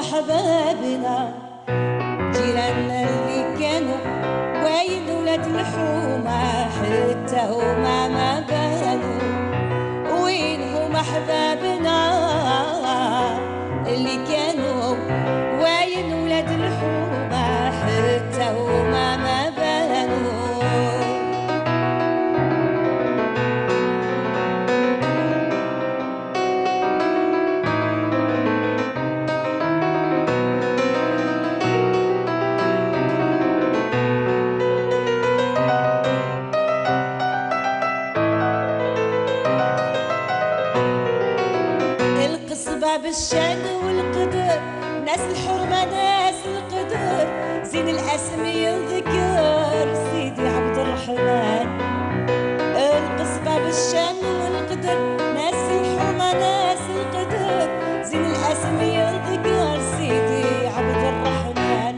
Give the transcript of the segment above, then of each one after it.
أحبابنا جيراننا اللي كانوا واين ولاد الحومة حتى هما ما بانوا. وينهم أحبابنا اللي كانوا واين ولاد الحومة حتى هما ما بانوا. بالشان والقدر ناس الحرمة ناس القدر زين الاسم يذكر سيدي عبد الرحمن. القصبة بالشان والقدر ناس الحرمة ناس القدر زين الاسم يذكر سيدي عبد الرحمن.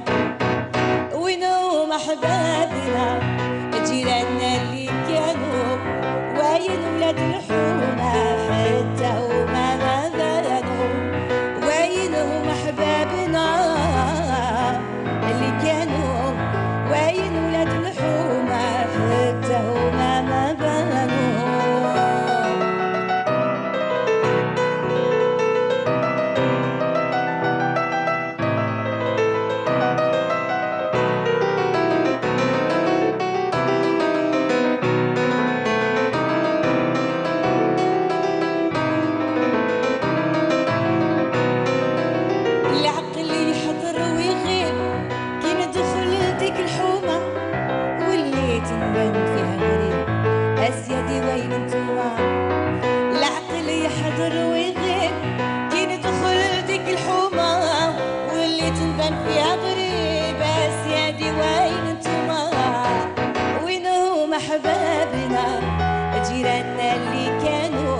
وينهم احبابنا جيراننا اللي كانوا واين ولاد الحومة حتى هما ما بانوا. وينهم احبابنا اللي كانوا واين ولاد الحومة حتى هما ما بانوا. أحبابنا جيراننا اللي كانوا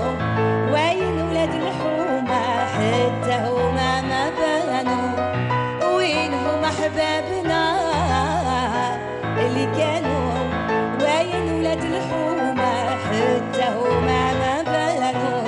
واين ولاد الحومة حتى هما ما بانوا. وينهم أحبابنا اللي كانوا واين ولاد الحومة حتى هما ما بانوا.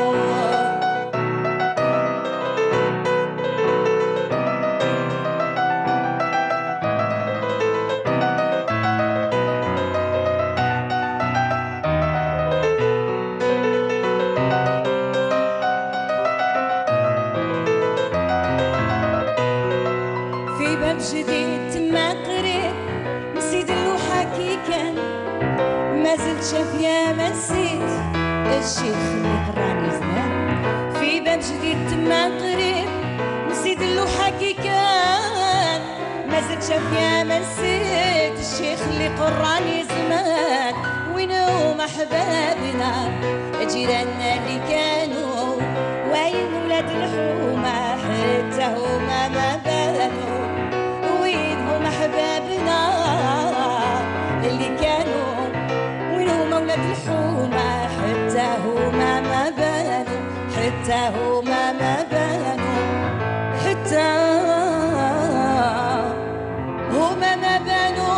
جديد تما قريب نسيت اللوحة كي كان ما زلت شاف يا ما نسيت الشيخ اللي قراني زمان. في باب جديد تما قريب نسيت اللوحة كي كان ما زلت شاف يا ما نسيت الشيخ اللي قراني زمان. وينهم أحبابنا جيراننا اللي كانوا واين ولاد الحومة حتى هما ما بانوا. وينهم أحبابنا اللي كانوا وينهم أولاد الحومة حتى هما ما بانوا حتى هما ما بانوا حتى هما ما بانوا.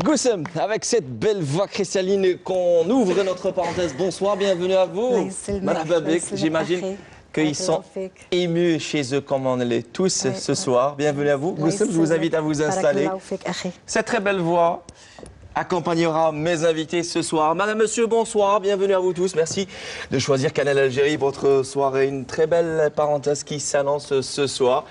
Goussem, avec cette belle voix cristalline qu'on ouvre notre parenthèse. Bonsoir, bienvenue à vous. Marhaba bik, j'imagine qu'ils sont émus chez eux comme on l'est tous ce soir. Bienvenue à vous. Goussem, je vous invite à vous installer. Cette très belle voix accompagnera mes invités ce soir. Madame, monsieur, bonsoir, bienvenue à vous tous. Merci de choisir Canal Algérie, votre soirée. Une très belle parenthèse qui s'annonce ce soir.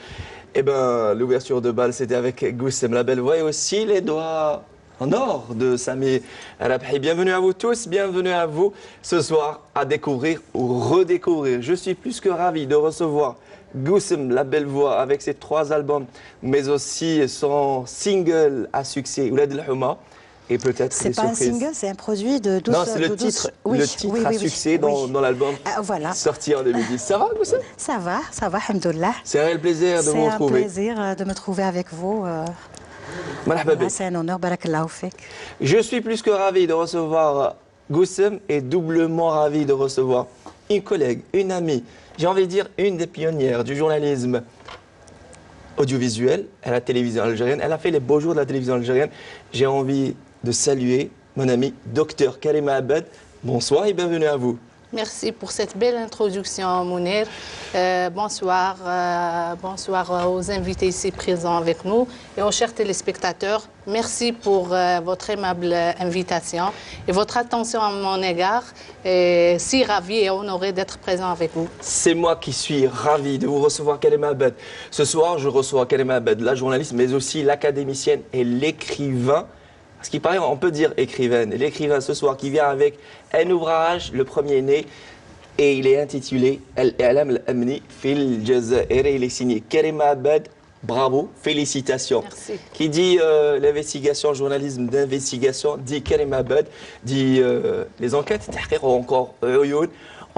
Eh bien, l'ouverture de bal, c'était avec Goussem, la belle voix, et aussi les doigts en or de Sami Rabhi. Bienvenue à vous tous, bienvenue à vous ce soir à découvrir ou redécouvrir. Je suis plus que ravi de recevoir Goussem, la belle voix, avec ses 3 albums, mais aussi son single à succès, Oulad El Houma. Et peut-être c'est pas surprises. Un single, c'est un produit de 12. Non, c'est le titre, oui, le titre à succès dans l'album voilà. sorti en 2010. Ça va, Goussem? Ça va, alhamdoulilah. C'est un réel plaisir de vous retrouver. C'est un plaisir de me trouver avec vous. C'est un honneur, barakallahu fik. Je suis plus que ravi de recevoir Goussem et doublement ravi de recevoir une collègue, une amie, j'ai envie de dire une des pionnières du journalisme audiovisuel à la télévision algérienne. Elle a fait les beaux jours de la télévision algérienne. J'ai envie de saluer mon ami docteur Karima Abed. Bonsoir et bienvenue à vous. Merci pour cette belle introduction, Mounir. Bonsoir aux invités ici présents avec nous et aux chers téléspectateurs. Merci pour votre aimable invitation et votre attention à mon égard. Et si ravi et honoré d'être présent avec vous. C'est moi qui suis ravi de vous recevoir, Karima Abed. Ce soir, je reçois Karima Abed, la journaliste, mais aussi l'académicienne et l'écrivain. Ce qui paraît, on peut dire écrivaine. Et l'écrivain ce soir qui vient avec un ouvrage, le premier né, et il est intitulé Al-I'lam al-Amni fil Jazair. Il est signé Karima Abed. Bravo, félicitations. Merci. Qui dit l'investigation, journalisme d'investigation, dit Karima Abed, dit les enquêtes, encore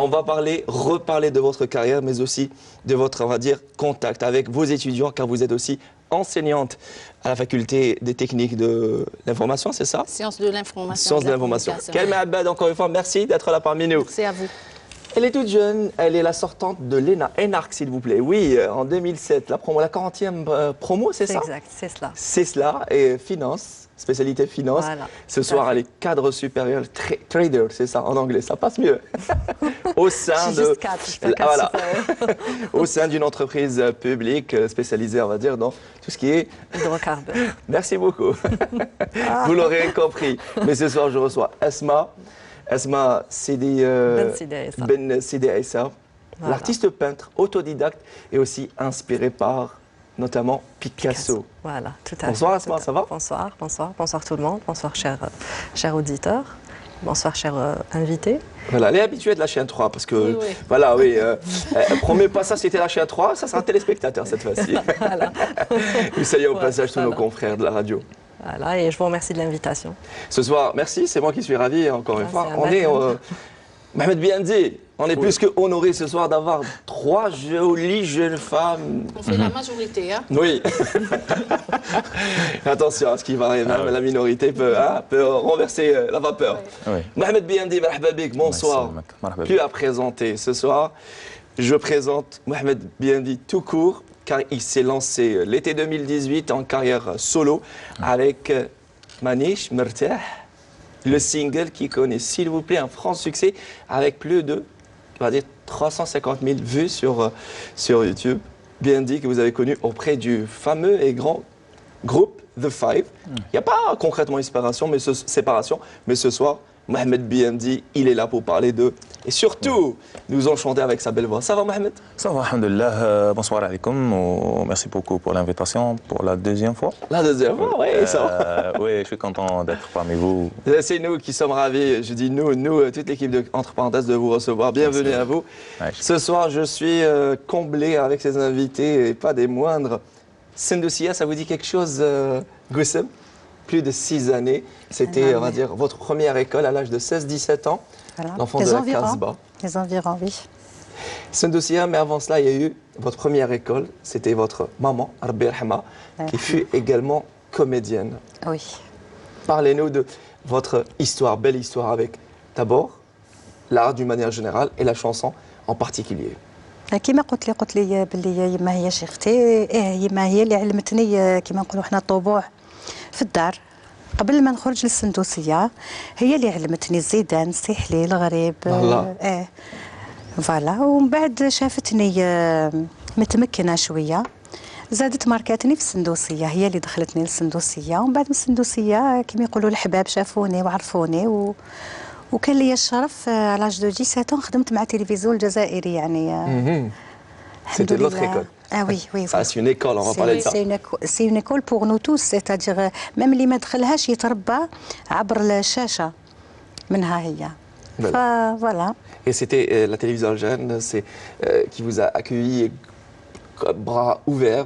on va reparler de votre carrière, mais aussi de votre, on va dire, contact avec vos étudiants, car vous êtes aussi enseignante à la faculté des techniques de l'information, c'est ça? Sciences de l'information. Sciences de l'information. Karima Abed, encore une fois, merci d'être là parmi nous. Merci à vous. Elle est toute jeune, elle est la sortante de l'ENA, ENARC s'il vous plaît. Oui, en 2007, la 40e promo, c'est ça? Exact, c'est cela. C'est cela, et finance, spécialité finance. Voilà, ce soir, elle est cadre supérieur, trader, c'est ça, en anglais, ça passe mieux. Au sein de... Juste 4, je fais 4 voilà. Au sein d'une entreprise publique spécialisée, on va dire, dans tout ce qui est... Hydrocarbures. Merci beaucoup. Vous l'aurez compris. Mais ce soir, je reçois Asma. Asma Sidi Ben Sidi Issa, l'artiste peintre, autodidacte et aussi inspiré par notamment Picasso. Voilà, tout à fait. Bonsoir Asma, ça va? Bonsoir, bonsoir, bonsoir tout le monde, bonsoir chers auditeurs, bonsoir chers invités. Voilà, elle est habituée de la chaîne 3 parce que, oui. voilà, oui, premier passage c'était la chaîne 3, ça sera un téléspectateur cette fois-ci. Voilà. Nous saluons au passage tous nos confrères de la radio. Voilà, et je vous remercie de l'invitation. Ce soir, merci, c'est moi qui suis ravi encore une fois. On est, Mohamed Biandi, on est plus que honoré ce soir d'avoir 3 jolies jeunes femmes. On fait la majorité, hein? Oui. Attention à ce qui va arriver, même la minorité peut renverser la vapeur. Oui. Mohamed Biandi, marhaba bik, bonsoir. Plus à présenter ce soir, je présente Mohamed Biandi tout court, car il s'est lancé l'été 2018 en carrière solo avec Manish Mertah, le single qui connaît, s'il vous plaît, un franc succès avec plus de, on va dire, 350 000 vues sur YouTube. Biandi que vous avez connu auprès du fameux et grand groupe The Five. Il n'y a pas concrètement séparation, mais ce soir, Mohamed Biandi, il est là pour parler d'eux. Et surtout, nous enchanter avec sa belle voix. Ça va, Mohamed? Ça va, alhamdoulilah. Bonsoir alaikum. Merci beaucoup pour l'invitation pour la deuxième fois. La deuxième fois, oui, ça va. Oui, je suis content d'être parmi vous. C'est nous qui sommes ravis. Je dis nous, toute l'équipe de Entre Parenthèses, de vous recevoir. Bienvenue à vous. Ouais, Ce soir, je suis comblé avec ces invités et pas des moindres. Sindousia, ça vous dit quelque chose, Goussem? Plus de 6 années. C'était, on va dire, votre première école à l'âge de 16-17 ans. Voilà. L'enfant de la Casbah. Les environs, oui. Sindousia, mais avant cela, il y a eu votre première école. C'était votre maman, Rabbi Rahma, qui fut également comédienne. Oui. Parlez-nous de votre histoire, belle histoire avec, d'abord, l'art d'une manière générale et la chanson en particulier. كما قلت لي باللي يما هي شيختي يما هي اللي علمتني كما نقولوا حنا الطبوع في الدار قبل ما نخرج للسندوسيه هي اللي علمتني الزيدان السحلي الغريب فوالا ومن بعد شافتني متمكنه شويه زادت ماركاتني في السندوسيه هي اللي دخلتني للسندوسيه ومن بعد من السندوسيه كما يقولوا الحباب شافوني وعرفوني وكان لي الشرف على لاج دو 17 خدمت مع التلفزيون الجزائري يعني C'était l'autre école. Ah oui, oui. Ça, c'est une école, on va parler de ça. C'est une école pour nous tous, c'est-à-dire même اللي ما دخلهاش يتربى عبر الشاشة منها هي. Voilà. Et c'était la télévision algérienne qui vous a accueilli bras ouverts.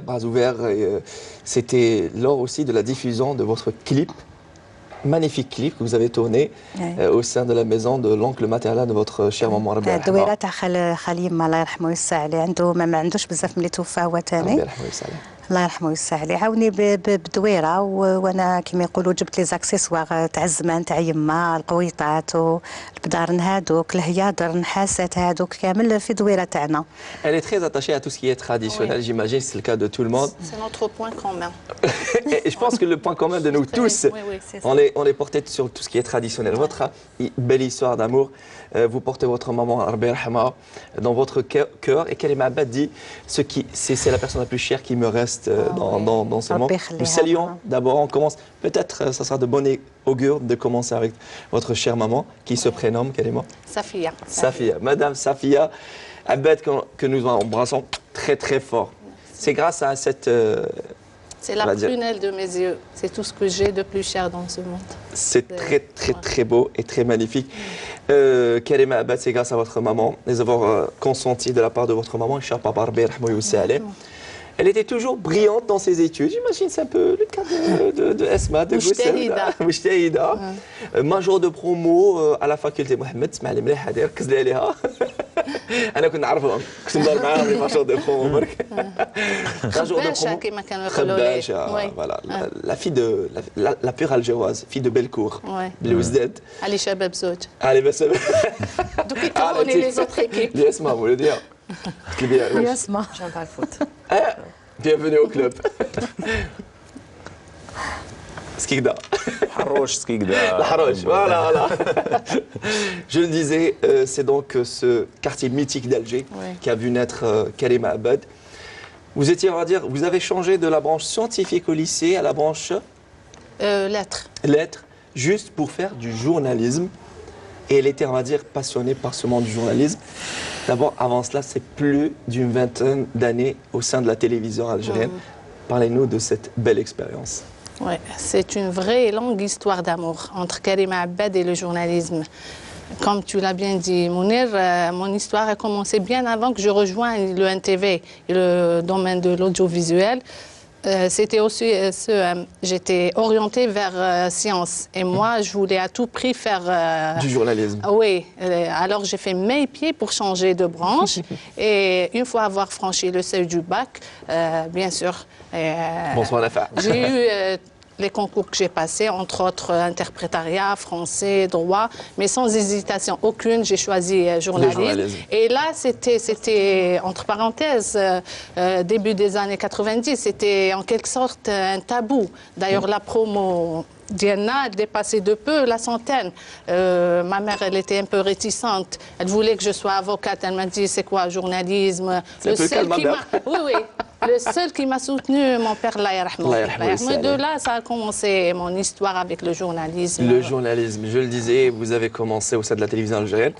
C'était lors aussi de la diffusion de votre clip. Magnifique clip que vous avez tourné au sein de la maison de l'oncle maternel de votre chère maman Rabbi Rahma. الدويرة تاع خالي يما الله يرحمه ويسع عليه عنده ما عندوش بزاف ملي توفى هو ثاني. الله يرحمه ويوسع عليه عاوني بدويره وانا كما يقولوا جبت لي زاكسيسوار تاع الزمان تاع يما القويطات والبدارن هادوك الهياضر النحاسات هادوك كامل في دويره تاعنا. Elle est très attachée à tout ce qui est traditionnel, j'imagine, c'est le cas de tout le monde. C'est notre point commun. Et je pense que le point commun de nous tous, on est porté sur tout ce qui est traditionnel. Votre belle histoire d'amour, vous portez votre maman Rabbi Rahma dans votre cœur et Karima Abad dit c'est la personne la plus chère qui me reste dans ce monde. Nous saluons d'abord, on commence, peut-être ça sera de bon augure de commencer avec votre chère maman qui se prénomme Karima Safia. Safia, Madame Safia Abad que nous embrassons très très fort. C'est grâce à cette... c'est la prunelle de mes yeux. C'est tout ce que j'ai de plus cher dans ce monde. C'est très très très beau et très magnifique. Karima Abad, c'est grâce à votre maman, les avoir consenti de la part de votre maman, cher papa Rabbi Rahma Youssef Aleh. Elle était toujours brillante dans ses études. J'imagine c'est un peu le cas de Esma, de Goussem. Mouchtahida. Major de promo à la faculté Mohamed. اسمع لي مليح هذه ركز لي عليها. أنا كنت نعرفهم كنت ندور معاهم لي ماجور دو برومو برك. خباشة كما كانوا يقولوا لي. Voilà, la fille de la pure algéroise, fille de Bellecour. بالوزداد. علي شباب زوج. علي بس. دوك يكرهوني لي زوتر ايكيب. Li Esma, vous le dire. يسمع. J'aime pas le foot. Bienvenue au club. Skikda. Harouch, Skikda. La Harouch, voilà. Je le disais, c'est donc ce quartier mythique d'Alger qui a vu naître Karima Abad. Vous étiez, on va dire, vous avez changé de la branche scientifique au lycée à la branche lettres. Lettres, juste pour faire du journalisme. Et elle était, on va dire, passionnée par ce monde du journalisme. D'abord, avant cela, c'est plus d'une vingtaine d'années au sein de la télévision algérienne. Parlez-nous de cette belle expérience. Oui, c'est une vraie et longue histoire d'amour entre Karima Abad et le journalisme. Comme tu l'as bien dit, Mounir, mon histoire a commencé bien avant que je rejoigne le NTV et le domaine de l'audiovisuel. C'était aussi j'étais orientée vers sciences et moi je voulais à tout prix faire du journalisme. Oui, alors j'ai fait mes pieds pour changer de branche et une fois avoir franchi le seuil du bac, bien sûr. Bonsoir Nafa. J'ai eu les concours que j'ai passés, entre autres interprétariat, français, droit, mais sans hésitation aucune, j'ai choisi journalisme. Et là, c'était entre parenthèses, début des années 90, c'était en quelque sorte un tabou. D'ailleurs, la promo Diana dépassait de peu la centaine. Ma mère, elle était un peu réticente. Elle voulait que je sois avocate. Elle m'a dit, c'est quoi, journalisme? Le seul qui m'a... Oui. Le seul qui m'a soutenu, mon père, Allah yarhamou. De là, ça a commencé mon histoire avec le journalisme. Le journalisme, je le disais, vous avez commencé au sein de la télévision algérienne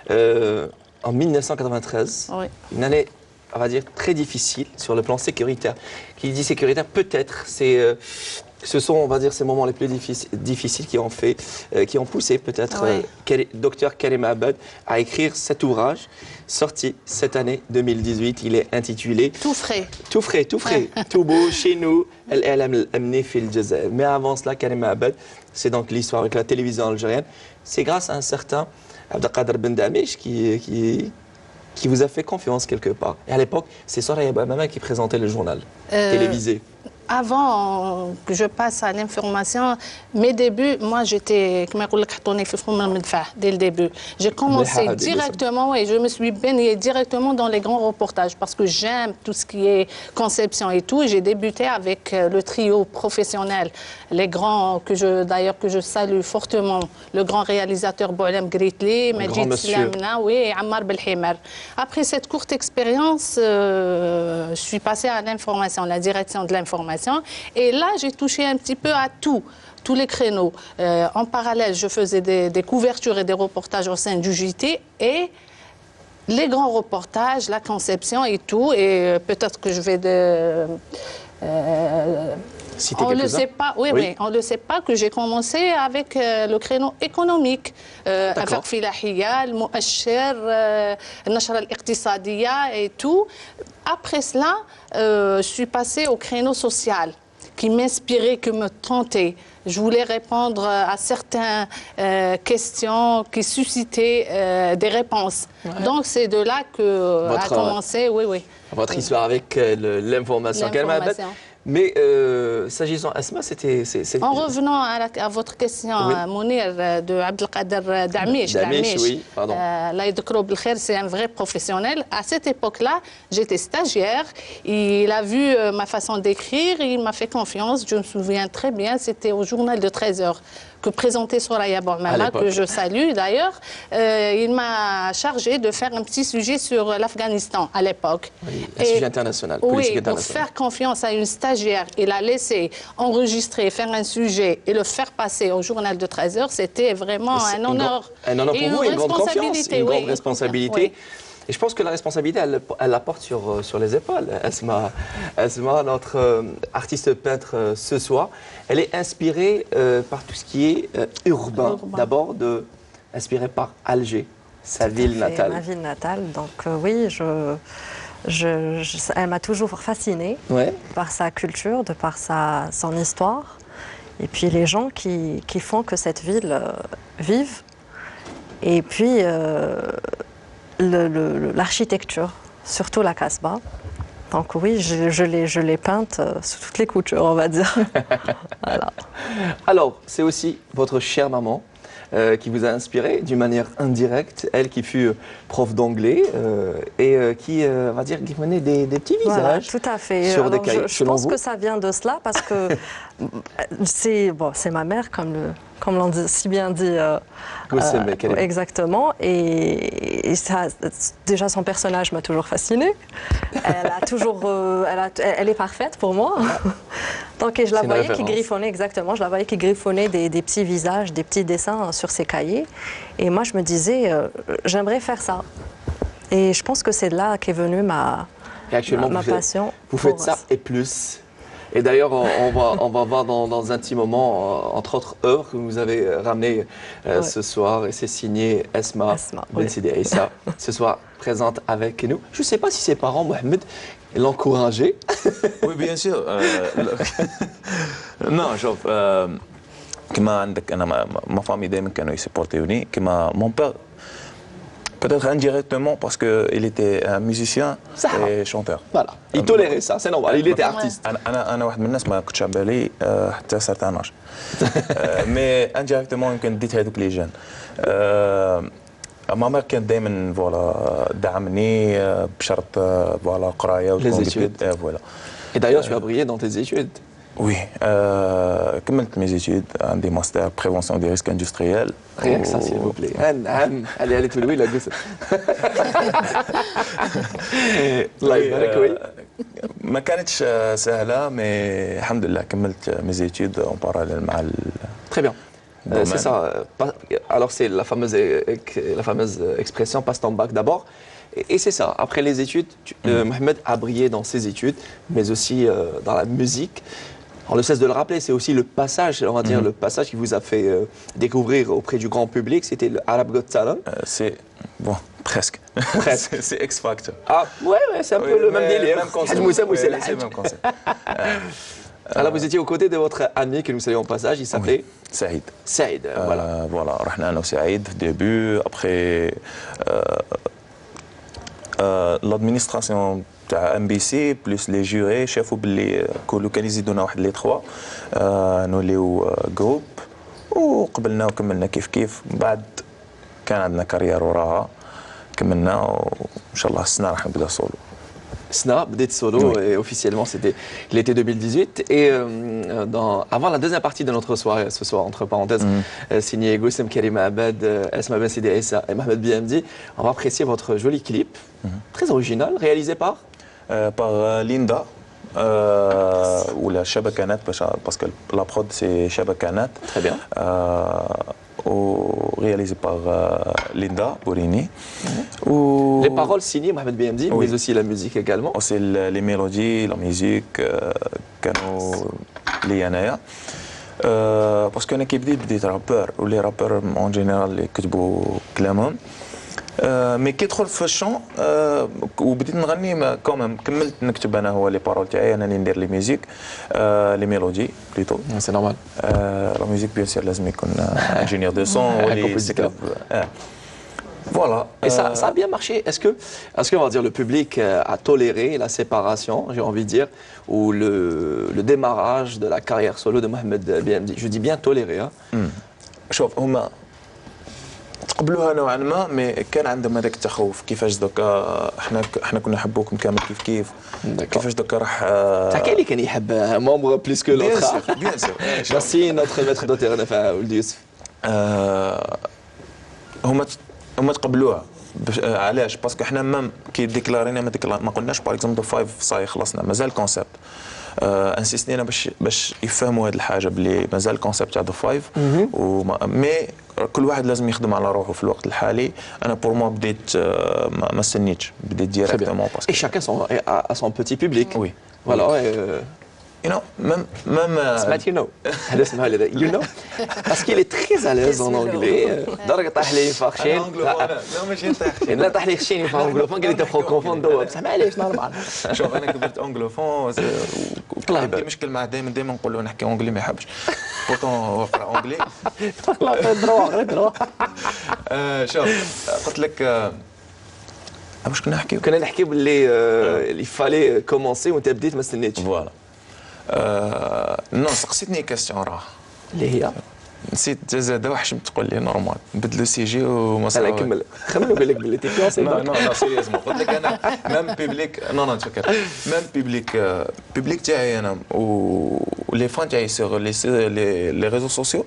en 1993. Oui. Une année, on va dire, très difficile sur le plan sécuritaire. Qui dit sécuritaire, peut-être, ce sont, on va dire, ces moments les plus difficiles qui ont poussé peut-être docteur Karima Abad à écrire cet ouvrage sorti cette année 2018. Il est intitulé Tout frais. Tout frais, tout beau chez nous. Elle a amené fil Jazair. Mais avant cela, Karima Abad, c'est donc l'histoire avec la télévision algérienne. C'est grâce à un certain Abdelkader Ben Damish qui vous a fait confiance quelque part. Et à l'époque, c'est Soraya Bamama qui présentait le journal télévisé. Avant que je passe à l'information, mes débuts, moi j'étais, dès le début. J'ai commencé directement, je me suis baignée directement dans les grands reportages parce que j'aime tout ce qui est conception et tout. J'ai débuté avec le trio professionnel, les grands, d'ailleurs que je salue fortement, le grand réalisateur Boualem Gritli, Majid Slamna, et Ammar Belhimer. Après cette courte expérience, je suis passée à l'information, la direction de l'information. Et là, j'ai touché un petit peu à tous les créneaux. En parallèle, je faisais des couvertures et des reportages au sein du JT et les grands reportages, la conception et tout. Et peut-être que je vais on ne le sait pas, on ne sait pas que j'ai commencé avec le créneau économique. Avec Filahia, le Mouacher, le Nashra al-Iqtisadiya et tout. Après cela, je suis passée au créneau social. qui m'inspiraient, qui me tentaient. Je voulais répondre à certaines questions qui suscitaient des réponses. Ouais. Donc, c'est de là que a commencé, oui. Votre histoire avec l'information. Mais s'agissant d'Asma, c'était... En revenant à votre question, Mounir, de Abdelkader Darmiche. Oui, pardon. C'est un vrai professionnel. À cette époque-là, j'étais stagiaire. Il a vu ma façon d'écrire, il m'a fait confiance. Je me souviens très bien, c'était au journal de 13h que présentait Soraya Bourmana, que je salue d'ailleurs. Il m'a chargé de faire un petit sujet sur l'Afghanistan à l'époque. Oui, un sujet international, politique internationale. Pour faire confiance à une stagiaire et la laisser enregistrer, faire un sujet et le faire passer au journal de 13h, c'était vraiment un honneur. Un honneur pour vous, une grande confiance, une grande responsabilité. Oui. Et je pense que la responsabilité, elle la porte sur les épaules. Asma, notre artiste peintre ce soir, elle est inspirée par tout ce qui est urbain. D'abord, inspirée par Alger, sa ville natale. Ma ville natale. Donc oui, elle m'a toujours fascinée par sa culture, de par son histoire. Et puis les gens qui font que cette ville vive. Et puis... l'architecture, surtout la Casbah. Donc oui, je l'ai peinte sous toutes les coutures, on va dire. Voilà. Alors, c'est aussi votre chère maman qui vous a inspiré d'une manière indirecte, elle qui fut prof d'anglais et qui, on va dire, qui menait des petits visages. Voilà, tout à fait. Sur des cahiers. Je pense que ça vient de cela parce que c'est ma mère, comme l'on dit, si bien dit. Exactement. Et ça, déjà, son personnage m'a toujours fascinée. Elle est parfaite pour moi. Donc, je la voyais qui griffonnait, exactement. Je la voyais qui griffonnait des petits visages, des petits dessins sur ses cahiers. Et moi, je me disais, j'aimerais faire ça. Et je pense que c'est de là qu'est venue ma passion. Vous faites ça et plus. Et d'ailleurs, on va voir dans un petit moment, entre autres œuvres que vous avez ramenées ce soir. Et c'est signé Asma Ben Sidi Aissa, ce soir présente avec nous. Je ne sais pas si ses parents, Mohamed, l'encourageaient. Oui, bien sûr. Non, شوف كما عندك أنا ma famille دائما كانوا يسبورتوني كما mon père. Peut-être indirectement parce qu'il était un musicien et chanteur. Voilà, il tolérait ça, c'est normal, il était artiste. أنا واحد من الناس ما كنتش على بالي حتى certain âge. Mais indirectement يمكن ديت هذوك لي جان. ماما كانت دائما فوالا دعمني بشرط فوالا قرايه وتكون فوالا. Et d'ailleurs, tu as brillé dans tes études. Oui, كملت mes études, عندي ماستر prévention des risques industriels. Rien que ça, s'il vous plaît. Allez, tout le monde, la الله يبارك. Oui. ما كانتش سهلة, mais الحمد لله كملت mes études en parallèle مع Très bien. C'est ça. Alors, c'est la fameuse expression passe ton bac d'abord. Et c'est ça. Après les études, Mohamed a brillé dans ses études, mais aussi dans la musique. On ne cesse de le rappeler, c'est aussi le passage, on va dire, le passage qui vous a fait découvrir auprès du grand public. C'était le Arab Got Talent. C'est bon, presque. C'est X Factor. Ah ouais, c'est un peu le même délire. Même concept. C'est le même concept. Alors vous étiez aux côtés de votre ami que nous saluons au passage, il s'appelait Saïd. Saïd, voilà. Voilà, رحنا أنا وسعيد au début, après l'administration تاع MBC plus les jurés شافوا باللي كلو كان يزيدونا واحد لي 3 نوليو جروب وقبلنا وكملنا كيف من بعد كان عندنا كارير وراها كملنا وان شاء الله السنه راح نبدا سولو. Sna, بديت solo, et officiellement c'était l'été 2018. Et avant la deuxième partie de notre soirée, ce soir, entre parenthèses, signé Goussem Karim Abed, Asma Ben Sidi Aissa et Mohamed BMD, on va apprécier votre joli clip, très original, réalisé par Linda. Ou la Shabakanat, parce que la prod c'est Shabakanat. Très bien. Réalisé par Linda Borini. Les paroles signées Mohamed BMD, mais aussi la musique également. C'est les mélodies, la musique, كانوا لي أنايا. parce que أنا كي بديت رابور, ولي رابور en général اللي يكتبوا كلامهم مي كي دخلت في الشون وبديت نغني كومام كملت نكتب انا هو لي بارول تاعي انا اللي ندير لي ميوزيك لي ميلودي بليتو سي نورمال لا ميوزيك بيان سير لازم يكون انجينيور دو سون ولي يكتب Voilà. Et ça a bien marché. Est-ce que on va dire le public a toléré la séparation, j'ai envie de dire, ou le démarrage de la carrière solo de Mohamed BMD? Je dis bien toléré. Hein. شوف هما تقبلوها نوعا ما مي كان عندهم هذاك التخوف كيفاش دوكا احنا كنا نحبوكم كامل كيف كيفاش دوكا راح تحكي لي كان يحب ممبر بليس كو لوتر بيان سور ميرسي نوتر ميتر دوتير نفع ولد يوسف هما تقبلوها علاش باسكو حنا مام كي ديكلارينا ما قلناش باغ اكزومبل 5 صاي خلصنا مازال كونسيبت انسيستينا باش يفهموا هذه الحاجه بلي مازال الكونسيبت تاع ذا 5 مي كل واحد لازم يخدم على روحه في الوقت الحالي انا بور موا بديت ما استنيتش بديت ديريكتومون باسكو et chacun a son petit public oui voilà you know même سمعت you know هذا اسمها لي you know parce qu'il est très à l'aise en anglais درك طاح لي فاخشين لا ماشي طاح لا طاح لي خشيني في انجلوفون قال لي فرانكوفون دوا بصح معليش نورمال شوف انا كبرت انجلوفون عندي مشكل معاه دائما نقول له نحكي انجلي ما يحبش بورتون هو قرا انجلي والله شوف قلت لك واش كنا نحكيو كنا نحكيو باللي اللي فالي كومونسي وانت بديت ما استنيتش فوالا نو سقسيتني كاستيون راه اللي هي نسيت زاد وحشمت تقول لي نورمال نبدلوا سي جي وما صافي كمل خملوا بالك باللي تي فيونسي نو سيريوزمون قلت لك انا ميم بيبليك نو تفكر ميم بيبليك تاعي انا ولي فان تاعي سور لي ريزو سوسيو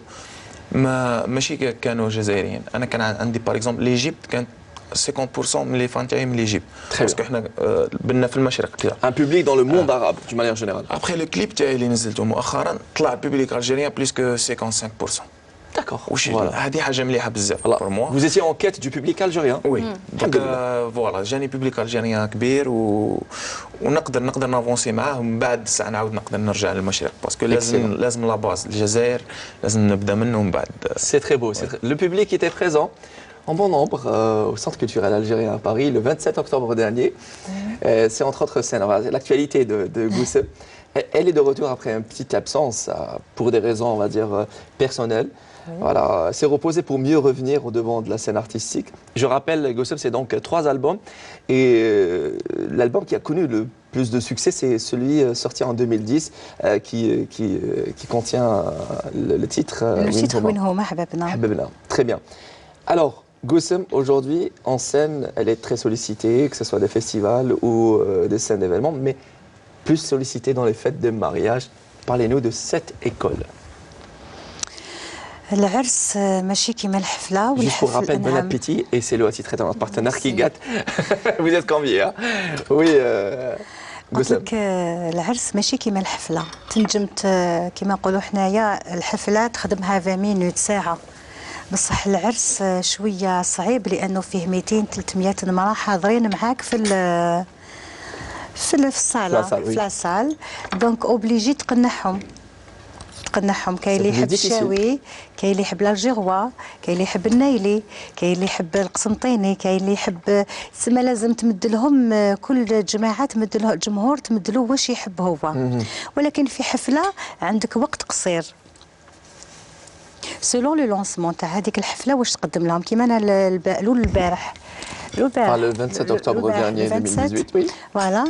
ماشي كانوا جزائريين انا كان عندي باغ اكزومبل ليجيبت كانت 50% من لي فان تاعي من ليجيبت باسكو حنا بنا في المشرق كذا ان بوبليك دون لو موند عرب دو مانيير جينيرال ابخي لو كليب تاعي اللي نزلته مؤخرا طلع بوبليك الجيريان بليس كو 55% D'accord. هذه حاجه مليحه بزاف بور موا. Vous étiez en quête du public algérien. Oui. Donc فوالا جاني بوبليك الجيريان كبير ونقدر نافونسي معاه ومن بعد ساعه نعاود نقدر نرجع للمشرق باسكو لازم لا باز الجزائر لازم نبدا منه ومن بعد. C'est très beau. Le public était présent en bon nombre au Centre culturel algérien à Paris le 27 octobre dernier. C'est entre autres scènes. L'actualité de Goussem, elle est de retour après une petite absence pour des raisons, on va dire, personnelles. Voilà, s'est reposé pour mieux revenir au devant de la scène artistique. Je rappelle, Goussem, c'est donc 3 albums. Et l'album qui a connu le plus de succès, c'est celui sorti en 2010 qui contient le titre Win Homa Hababna. Très bien. Alors, Goussem, aujourd'hui, en scène, elle est très sollicitée, que ce soit des festivals ou des scènes d'événements, mais plus sollicitée dans les fêtes de mariage. Parlez-nous de cette école. العرس ماشي كيما الحفله والحفله. Juste pour rappel, bon appétit et c'est le titre de notre partenaire qui gâte. Vous êtes conviés, hein? Oui. قلت لك العرس ماشي كيما الحفله تنجمت كيما نقولوا حنايا الحفله تخدمها 20 مينوت ساعه بصح العرس شويه صعيب لانه فيه 200 300 امراه حاضرين معاك في الصاله في لاصال دونك اوبليجي تقنعهم كاين اللي يحب الشاوي كاين اللي يحب الجيغوا كاين اللي يحب النايلي كاين اللي يحب القسنطيني كاين اللي يحب تسمى لازم تمد لهم كل جماعه تمد له الجمهور تمد له واش يحب هو ولكن في حفله عندك وقت قصير سولون لو لونسمون تاع هذيك الحفله واش تقدم لهم كيما انا البارح le 27 octobre dernier 2018 oui voilà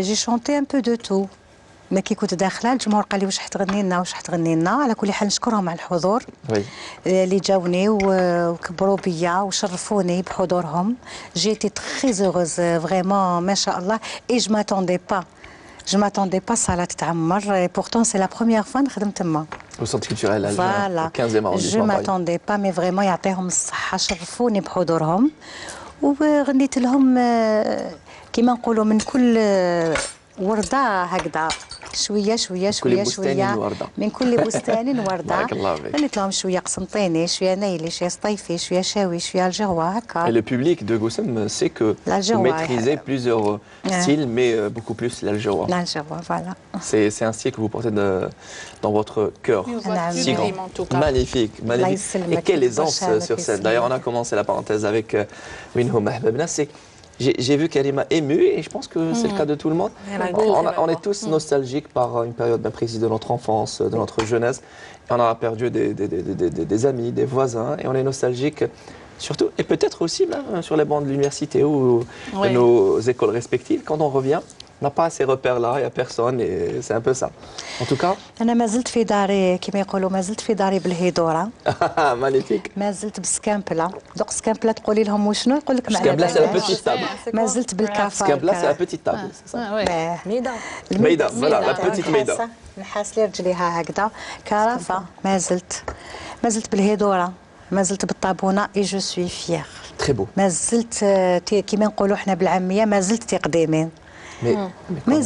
j'ai chanté un peu de tout ما كي كنت داخله الجمهور قال لي واش حتغني لنا على كل حال نشكرهم على الحضور اللي جاوني وكبروا بيا وشرفوني بحضورهم جيتي تري زوغوز فريمون ما شاء الله اي جو ماتوندي با صاله تتعمر بورتون سي لا بروميير فوا نخدم تما au Centre culturel algérien 15e arrondissement جو ماتوندي با مي فريمون يعطيهم الصحه شرفوني بحضورهم وغنيت لهم كيما نقولوا من كل ورده هكذا شويه شويه شويه شويه من كل بستان ورده. بنيت لهم شويه قسنطيني شويه نايلي شويه سطيفي شويه شاوي شويه الجغوه هكا. Et le public de Goussem sait que vous maîtrisez plusieurs styles, mais beaucoup plus l'aljawa. L'aljawa, voilà. C'est un style que vous portez dans votre cœur. Si grand. Magnifique, magnifique. Et quelle aisance sur scène. D'ailleurs, on a commencé la parenthèse avec Minhoum Ahbabna. J'ai vu Karima émue et je pense que c'est le cas de tout le monde. On est tous nostalgiques par une période bien précise de notre enfance, de notre jeunesse. On a perdu des amis, des voisins et on est nostalgique surtout, et peut-être aussi même sur les bancs de l'université ou de nos écoles respectives. Quand on revient, on n'a pas ces repères-là, il n'y a personne et c'est un peu ça. En tout cas... أنا ما زلت في داري كما يقولوا ما زلت في داري بالهيدورة. Magnifique. ما زلت بالسكامبلا. دوك سكامبلا تقولي لهم وشنو يقول لك سكامبلا c'est la petite table. ما زلت بالكافة. سكامبلا c'est la petite table, c'est ça. ميدا. ميدا, voilà, la petite ميدا. نحاس لي رجليها هكذا كرافة. ما زلت بالهيدورة. ما زلت بالطابونة اي جو سوي فيير. تري بو. ما زلت كيما نقولوا حنا بالعاميه ما زلت تقديمين. ما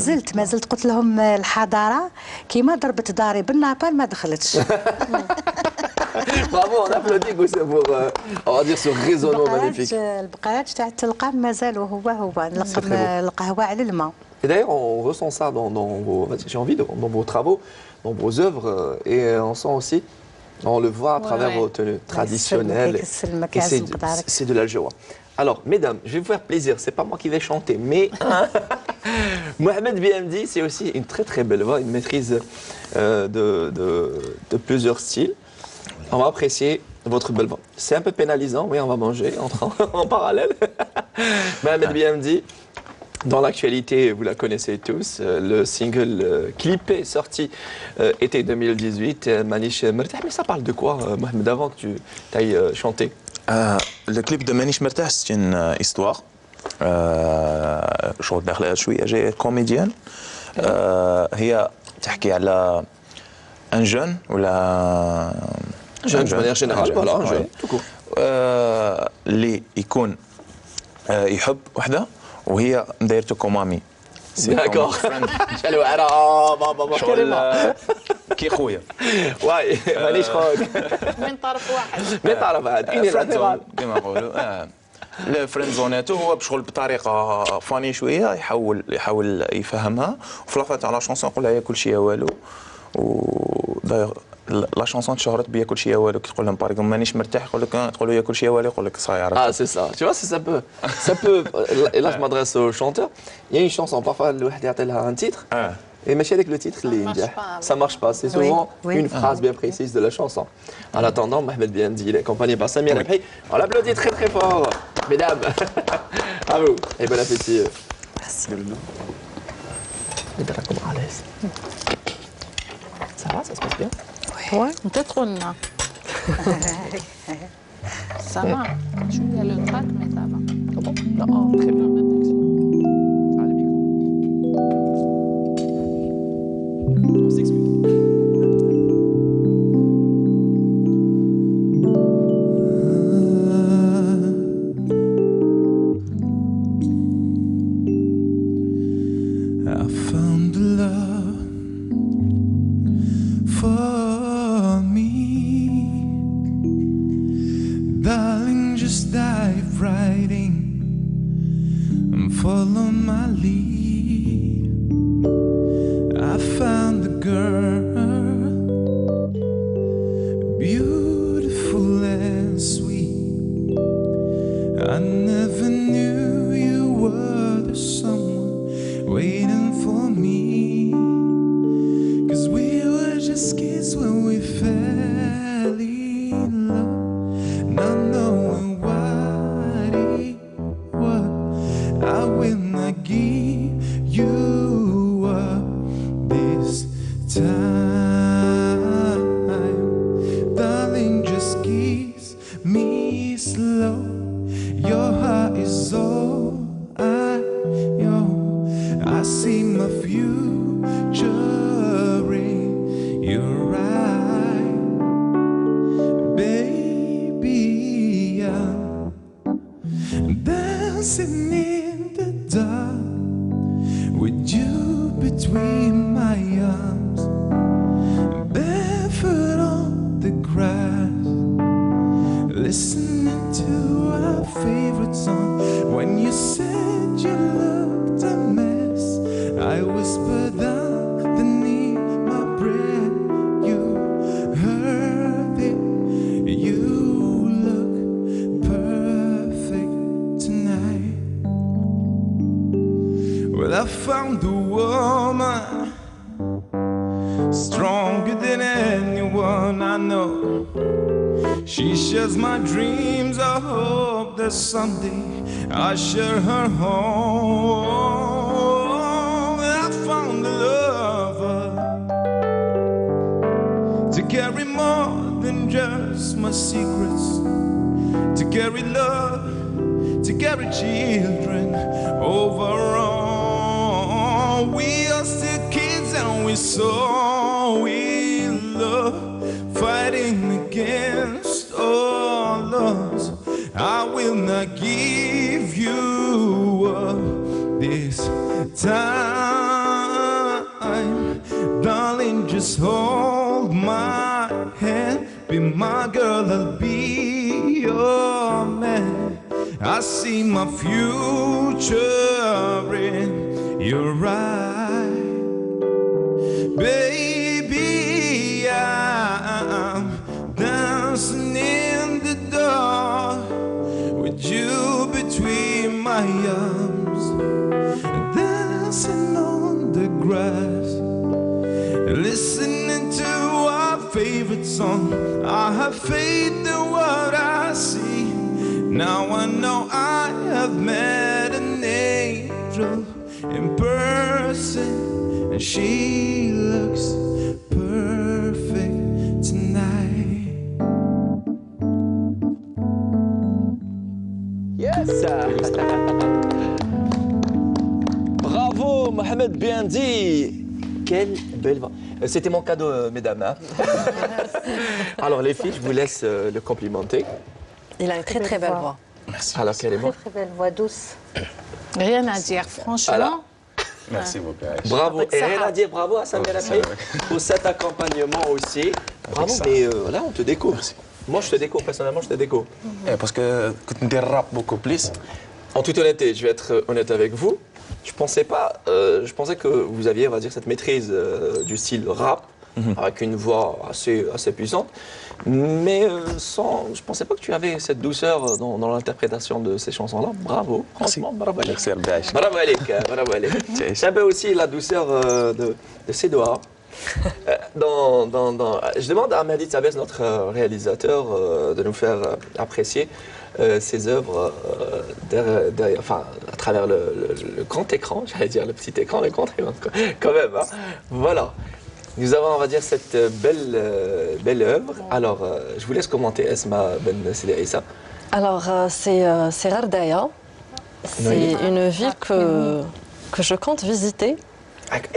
زلت قلت لهم الحضاره كيما ضربت داري بالنابال ما دخلتش. Bravo, on applaudit Goussem pour, on va dire, ce raisonnement magnifique. البقالات تاع التلقام مازالوا هو نلقم القهوه على الماء. Et d'ailleurs, on ressent ça dans vos, j'ai envie, dans vos travaux, dans vos œuvres, et on sent aussi, on le voit à travers vos tenues traditionnelles, et c'est de l'aljawa. Alors, mesdames, je vais vous faire plaisir, c'est pas moi qui vais chanter, mais Mohamed BMD, c'est aussi une très très belle voix, une maîtrise de plusieurs styles. On va apprécier votre belle voix. C'est un peu pénalisant, oui, on va manger en parallèle. Mohamed BMD, dans l'actualité, vous la connaissez tous, le single clippé sorti été 2018, Manish Mertah. Mais ça parle de quoi, Mohamed, avant que tu ailles chanter? Le clip de Manish Mertah, c'est une histoire. شغل داخلها شويه جايه كوميديان. هي تحكي على ان جون ولا جون de manière générale, voilà, un jeune, tout court. اللي يكون يحب وحده وهي دايرته كومامي. داكور. شالو عرا بابا كلمه كي خويا. واي مانيش خوك. من طرف واحد. من طرف واحد. كما نقولوا. لا فريندزوناتو هو بشغل بطريقه فاني شويه يحاول يفهمها وفي لافات على شونسون يقول لها يا كل شيء يا والو. وداير لا شونسون تشهرت بيا كل شيء يا والو كي تقول لهم باغ مانيش مرتاح تقول له يا كل شيء يا والو يقول لك صاير. Ah c'est ça. Tu vois ça peut et là je m'adresse au chanteur. Il y a une chanson parfois الواحد يعطي لها un titre. Et mais avec le titre, ça marche pas. C'est souvent une phrase bien précise de la chanson. En attendant, Mohamed BMD, il est accompagné par Samir Lepri. On l'applaudit très très fort, mesdames. À vous et bon appétit. Merci. À l'aise. Ça va, ça se passe bien? Ouais, peut-être on a. Ça va. Tu as le trac, mais ça va. Non, très bien. On s'excuse. I found love for me, darling. Just dive right in and follow my lead. I found the girl, beautiful and sweet. I never knew you were the someone waiting for me. 'Cause we were just kids when we fell in love, not knowing what it was. I will not give you up this time, darling. Just kiss me slow. Your heart is all I know. I see my future in your eyes, baby. I'm dancing in the dark with you between my arms, barefoot on the grass, listening to our favorite song. When you said you looked a mess, I whispered underneath my breath, you heard it. You look perfect tonight. Well, I found a woman stronger than anyone I know. She shares my dreams. I hope that someday I share her home. I found a lover to carry more than just my secrets, to carry love, to carry children overall. We are still kids and we so we love, fighting against all odds. I will not give you up this time, darling. Just hold my hand, be my girl, I'll be your man. I see my future in your eyes, baby. I'm dancing in the dark with you between my arms, dancing on the grass, listening to our favorite song. I have faith in what I see. Now I know I have met an angel in person, and she looks perfect tonight. Yes. Bravo, Mohamed, bien dit. Quelle belle voix. C'était mon cadeau, mesdames. Hein. Alors les filles, je vous laisse le complimenter. Il a une très très belle voix. Merci. Alors quelle est Très très belle voix douce. Rien à dire, franchement. Alors, Merci beaucoup. bravo. Et rien à dire, bravo à Samir Afri pour cet accompagnement aussi. Bravo, mais là on te découvre. Merci. Moi je te découvre, personnellement je te découvre. Parce que quand on dérape beaucoup plus, En toute honnêteté, je vais être honnête avec vous. Je pensais que vous aviez, on va dire, cette maîtrise du style rap, avec une voix assez puissante. Mais je pensais pas que tu avais cette douceur dans l'interprétation de ces chansons-là. Bravo, franchement, bravo Alek. merci Albash. Bravo Alek, bravo Alek. C'est un peu aussi la douceur de ses doigts. Je demande à Mehdi Tabès, notre réalisateur, de nous faire apprécier ses œuvres enfin, à travers le grand écran, j'allais dire le petit écran, le grand écran quand même. Hein. Voilà. Nous avons, on va dire, cette belle œuvre. Alors, je vous laisse commenter, Esma Ben Sidi Issa. Alors, c'est Rardaya. C'est Oui. une ville que je compte visiter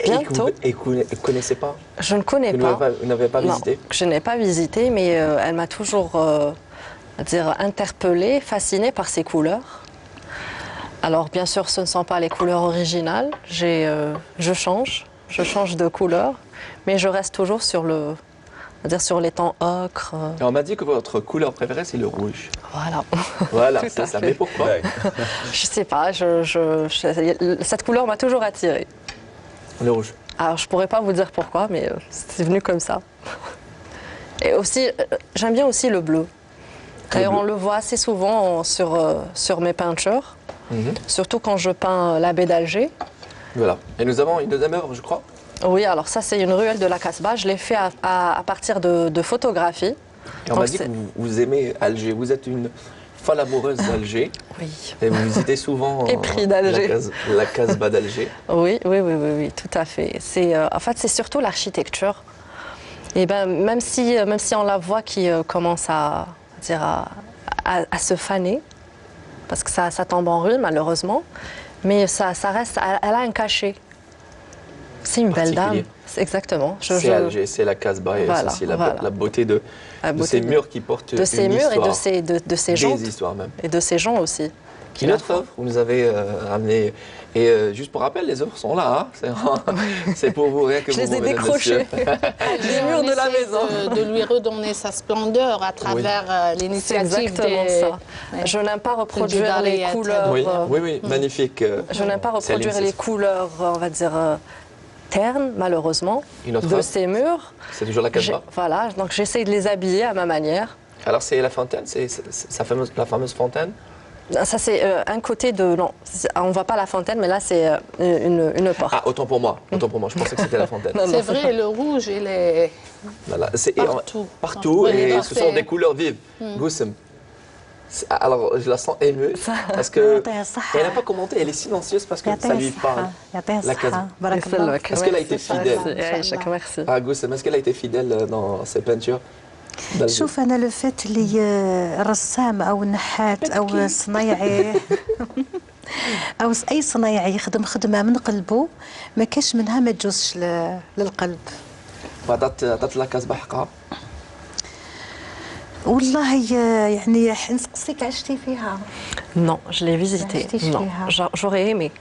bientôt. Et vous ne connaissez pas? Je ne connais pas. Vous n'avez pas visité? Non, je n'ai pas visité, mais elle m'a toujours interpellée, fascinée par ses couleurs. Alors, bien sûr, ce ne sont pas les couleurs originales. Je change de couleur, mais je reste toujours sur sur les tons ocre. Et on m'a dit que votre couleur préférée, c'est le rouge. Voilà. Voilà, Tout c'est à ça. fait. Mais pourquoi? Je sais pas, cette couleur m'a toujours attirée. Le rouge. Alors, je pourrais pas vous dire pourquoi, mais c'est venu comme ça. Et aussi, j'aime bien aussi le bleu. D'ailleurs, on le voit assez souvent sur mes peintures, surtout quand je peins la baie d'Alger. Voilà. Et nous avons une deuxième œuvre, je crois. Oui, alors ça, c'est une ruelle de la Casbah. Je l'ai fait à partir de photographies. Et on m'a dit que vous aimez Alger. Vous êtes une folle amoureuse d'Alger. Oui. Et vous visitez souvent Épris d'Alger. la Casbah d'Alger. Oui, tout à fait. En fait, c'est surtout l'architecture. Et ben, même si on la voit qui commence à se faner, parce que ça tombe en ruine malheureusement, mais ça reste, elle a un cachet. C'est une belle dame. Exactement. C'est Alger, c'est la Casbah et Voilà, c'est la voilà. beauté de ces murs qui portent de ces une murs histoire, et de ces gens. des histoires même. Et de ces gens aussi. Une autre œuvre, vous nous avez ramené. Et juste pour rappel, les œuvres sont là. Hein. C'est pour vous, rien que je vous. Je les ai décrochées. Les murs de la maison. De lui redonner sa splendeur à travers l'initiative. Exactement ça. Ouais. Je n'aime pas reproduire les couleurs. Oui, magnifique. Je n'aime pas reproduire les couleurs, on va dire, ternes, malheureusement, de ces murs. C'est toujours la Casbah. Voilà, donc j'essaye de les habiller à ma manière. Alors c'est la fontaine, c'est la fameuse fontaine? Ça, c'est un côté de... Non, on ne voit pas la fontaine, mais là, c'est une porte. Ah, autant pour moi. Je pensais que c'était la fontaine. C'est vrai, le rouge, il est partout. Partout, et ce sont des couleurs vives. Goussem. Alors, je la sens émue, parce que elle n'a pas commenté, elle est silencieuse parce que ça lui parle. La Casbah. Est-ce qu'elle a été fidèle? Merci. Ah, Goussem, est-ce qu'elle a été fidèle dans ses peintures? شوف انا لو فات اللي رسام او نحات او صنايعي او اي صنايعي يخدم خدمه من قلبه ما كاش منها ما تجوزش للقلب. عطات لا كاسبا حقها؟ والله يعني نسقسيك عشتي فيها؟ Non, je l'ai visité. Non, j'aurais aimé.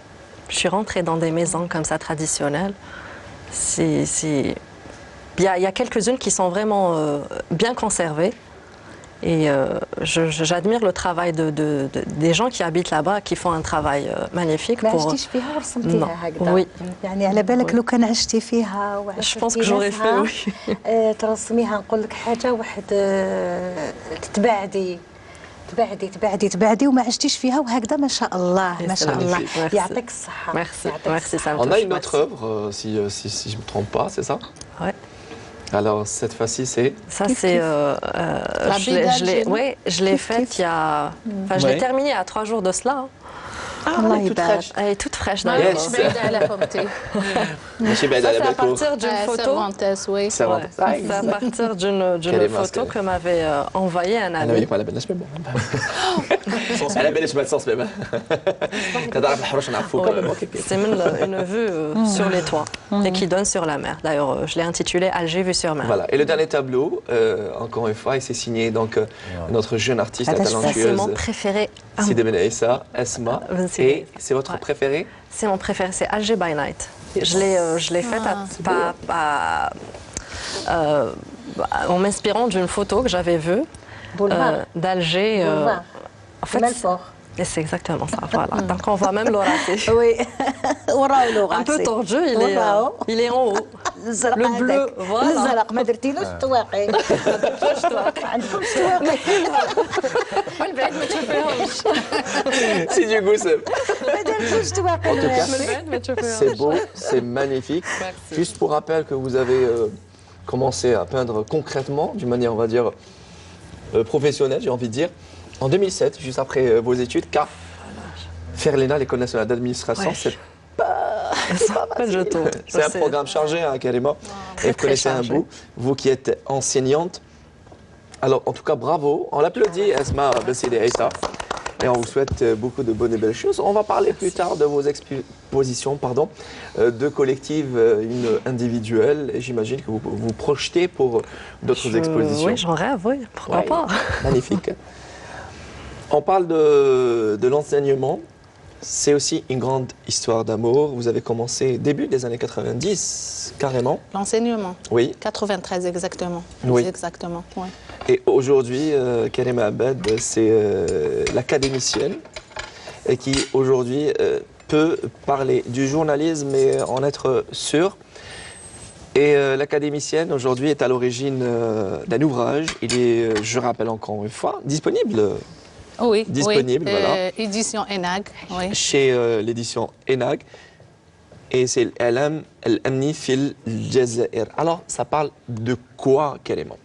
Je suis rentrée dans des maisons comme ça traditionnelles. Il y a quelques-unes qui sont vraiment bien conservées et j'admire le travail des gens qui habitent là-bas, qui font un travail magnifique. ما عشتيش فيها ورسمتيها هكذا؟ Oui. يعني على بالك لو كان عشتي فيها Je pense que j'aurais fait, oui. ترسميها نقول لك حاجة واحد تبعدي وما عشتيش فيها وهكذا ما شاء الله ما شاء الله يعطيك الصحة. Merci, ça me touche. On a une autre œuvre, si je ne me trompe pas, c'est ça? Ouais. Alors, cette fois-ci, c'est... Ça, c'est... je l'ai faite il y a... Enfin, je l'ai terminée à 3 jours de cela. Ah, elle est toute fraîche. Elle est toute fraîche. Ça, c'est à partir d'une photo. C'est à partir d'une photo que m'avait envoyée un ami. C'est une vue sur les toits et qui donne sur la mer. D'ailleurs, je l'ai intitulé Alger vue sur mer. Voilà. Et le dernier tableau, encore une fois, il s'est signé donc notre jeune artiste talentueuse. C'est mon préféré. Sidi Ben Aissa, Esma. Et c'est votre préféré? C'est mon préféré, c'est Alger by Night. Je l'ai faite en m'inspirant d'une photo que j'avais vue d'Alger. En fait, c'est exactement ça, voilà. Donc on voit même l'oracé. Oui, un peu tordu, il est en haut. Le bleu, voilà. الزرق ما درتيلوش التواقي. والبعد ما تشوفيهمش. C'est du goût, c'est. En tout cas, c'est beau, c'est magnifique. Merci. Juste pour rappel que vous avez commencé à peindre concrètement, d'une manière, on va dire, professionnelle, j'ai envie de dire, en 2007, juste après vos études, car faire l'ENA, l'École nationale d'administration, c'est pas c'est un programme chargé, hein, carrément. Et vous connaissez un bout, vous qui êtes enseignante. Alors, en tout cas, bravo. On l'applaudit, Esma Ben Sidi Aissa. Et on vous souhaite beaucoup de bonnes et belles choses. On va parler plus tard de vos expositions, deux collectives, une individuelle. Et j'imagine que vous vous projetez pour d'autres expositions. Oui, j'en rêve, oui. Pourquoi pas? Magnifique. On parle de l'enseignement. C'est aussi une grande histoire d'amour. Vous avez commencé début des années 90, carrément. L'enseignement? Oui. 93 exactement. Oui. Exactement, oui. Et aujourd'hui, Karima Abed, c'est l'académicienne et qui aujourd'hui peut parler du journalisme et en être sûre. Et l'académicienne aujourd'hui est à l'origine d'un ouvrage. Il est, je rappelle encore une fois, disponible. Oui, disponible, oui. Voilà. Édition ENAG, oui. Chez l'édition ENAG. Et c'est l'Alam Al-Amni fil Jazair. Alors, ça parle de quoi, carrément?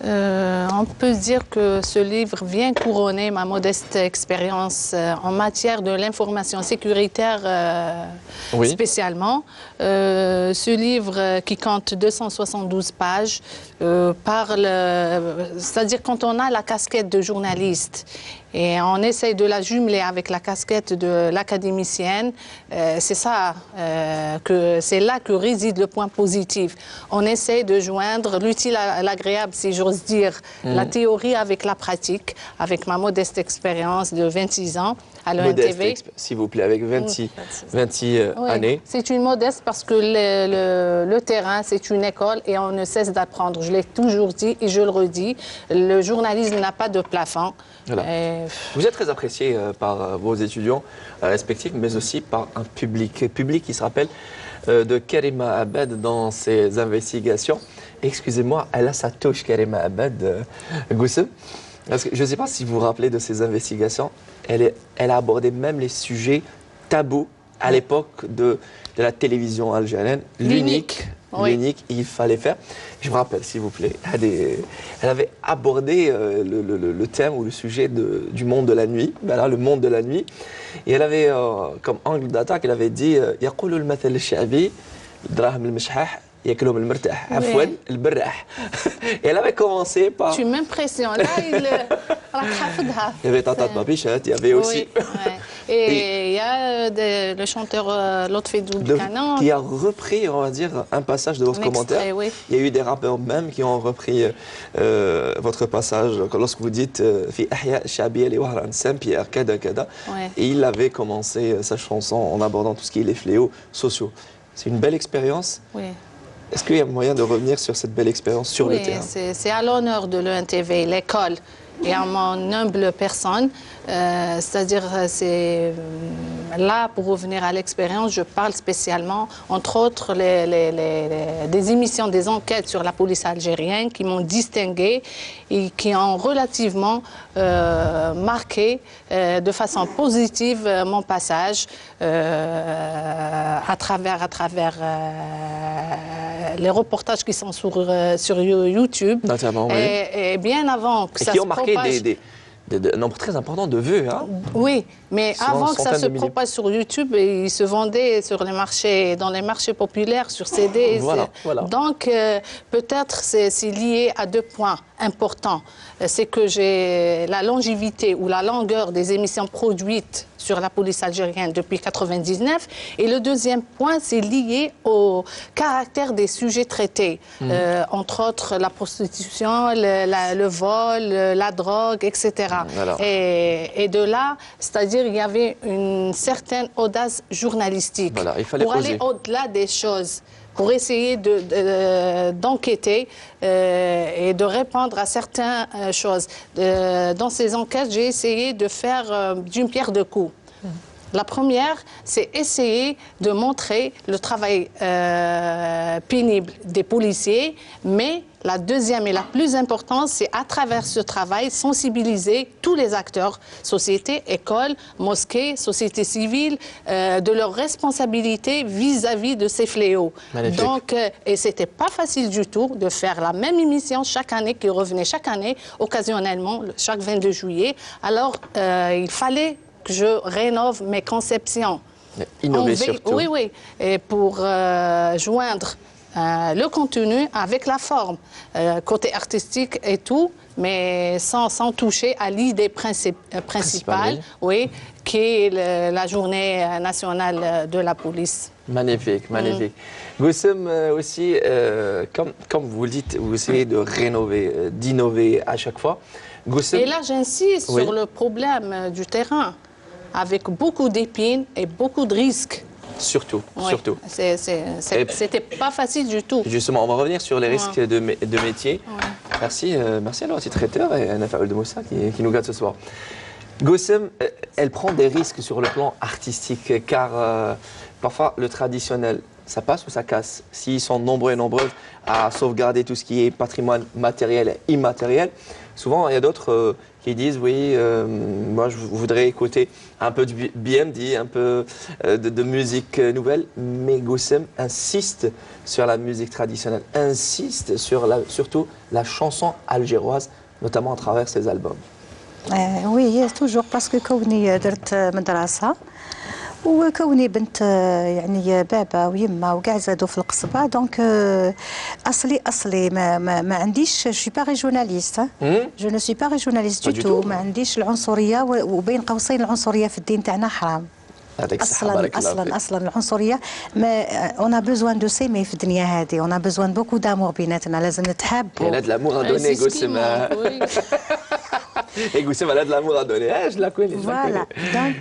On peut dire que ce livre vient couronner ma modeste expérience en matière de l'information sécuritaire spécialement. Ce livre qui compte 272 pages parle, c'est-à-dire quand on a la casquette de journaliste Et on essaye de la jumeler avec la casquette de l'académicienne. C'est ça, c'est là que réside le point positif. On essaye de joindre l'utile à l'agréable, si j'ose dire, la théorie avec la pratique, avec ma modeste expérience de 26 ans à l'ENTV. S'il vous plaît, avec 26 années. C'est une modeste parce que le terrain, c'est une école et on ne cesse d'apprendre. Je l'ai toujours dit et je le redis, le journalisme n'a pas de plafond. Voilà. Vous êtes très apprécié par vos étudiants respectifs, mais aussi par un public qui se rappelle de Karima Abed dans ses investigations. Excusez-moi, elle a sa touche, Karima Abed, Goussem. Parce que je ne sais pas si vous vous rappelez de ses investigations. Elle a abordé même les sujets tabous à l'époque de la télévision algérienne. L'unique, il fallait faire. Je me rappelle, s'il vous plaît, elle avait abordé le thème ou le sujet du monde de la nuit. Ben là, le monde de la nuit. Et elle avait, comme angle d'attaque, elle avait dit « Yaqulu al-mathal al-sha'bi, draham al-mishhah ». Et elle avait commencé par... Tu m'impressionnes. Là, il y avait Tata Babichette, il y avait aussi... Et il y a le chanteur Lotfi Doubkanan qui a repris, on va dire, un passage de votre commentaire. Oui. Il y a eu des rappeurs même qui ont repris votre passage lorsque vous dites Fi Ahya Shabi li Wahran Saint-Pierre, Kada Kada. Et il avait commencé sa chanson en abordant tout ce qui est les fléaux sociaux. C'est une belle expérience. Oui. Est-ce qu'il y a moyen de revenir sur cette belle expérience sur le terrain? C'est à l'honneur de l'ENTV, l'école, et à mon humble personne. C'est-à-dire, c'est là, pour revenir à l'expérience, je parle spécialement, entre autres, des émissions, des enquêtes sur la police algérienne qui m'ont distingué et qui ont relativement marqué de façon positive mon passage à travers les reportages qui sont sur YouTube. Notamment, oui. Et bien avant que ça se propage... qui ont marqué un nombre très important de vues. Hein. Oui, mais avant que ça se propage sur YouTube, ils se vendaient sur les marchés, dans les marchés populaires, sur CD. Voilà. Donc, peut-être c'est lié à deux points importants. C'est que j'ai la longévité ou la longueur des émissions produites sur la police algérienne depuis 1999. Et le deuxième point, c'est lié au caractère des sujets traités. Entre autres, la prostitution, le vol, la drogue, etc. Et de là, c'est-à-dire il y avait une certaine audace journalistique. Voilà, il fallait pour aller au-delà des choses, pour essayer d'enquêter et de répondre à certaines choses. Dans ces enquêtes, j'ai essayé de faire d'une pierre deux coups. La première, c'est essayer de montrer le travail pénible des policiers, mais la deuxième et la plus importante, c'est à travers ce travail, sensibiliser tous les acteurs, société, école, mosquée, société civile, de leurs responsabilités vis-à-vis de ces fléaux. Magnifique. Donc, et c'était pas facile du tout de faire la même émission chaque année, qui revenait chaque année, occasionnellement, chaque 22 juillet. Alors, il fallait que je rénove mes conceptions. Innover surtout. Oui, et pour joindre le contenu avec la forme, côté artistique et tout, mais sans toucher à l'idée principale, oui, qui est la journée nationale de la police. Magnifique, magnifique. Goussem, aussi, comme vous le dites, vous essayez de rénover, d'innover à chaque fois. Goussem... Et là, j'insiste sur le problème du terrain, avec beaucoup d'épines et beaucoup de risques. Surtout, oui, surtout. C'était pas facile du tout. Justement, on va revenir sur les risques de métier. Ouais. Merci à notre traiteur et à Nafaoul de Moussa qui nous garde ce soir. Goussem, elle prend des risques sur le plan artistique car parfois le traditionnel, ça passe ou ça casse. S'ils sont nombreux et nombreuses à sauvegarder tout ce qui est patrimoine matériel et immatériel, souvent il y a d'autres qui disent oui, moi je voudrais écouter un peu de BMD, un peu de musique nouvelle, mais Goussem insiste sur la musique traditionnelle, insiste sur surtout la chanson algéroise, notamment à travers ses albums. Oui, toujours parce que كوني درت مدرسة وكوني بنت يعني بابا ويما وكاع زادوا في القصبه دونك اصلي ما عنديش جو با ريجوناليست جو نو سوي با ريجوناليست دو تو ما عنديش العنصريه وبين قوسين العنصريه في الدين تاعنا حرام يعطيك الصحة بارك الله فيك. اصلا العنصريه ما اون بوزوان دو سيمي في الدنيا هذه اون بوزوان بوكو دامور بيناتنا لازم نتحابوا. Elle a de l'amour à donner, Goussem. Et Goussem, elle a de l'amour à donner. Je la connais, je la connais. Voilà. Donc,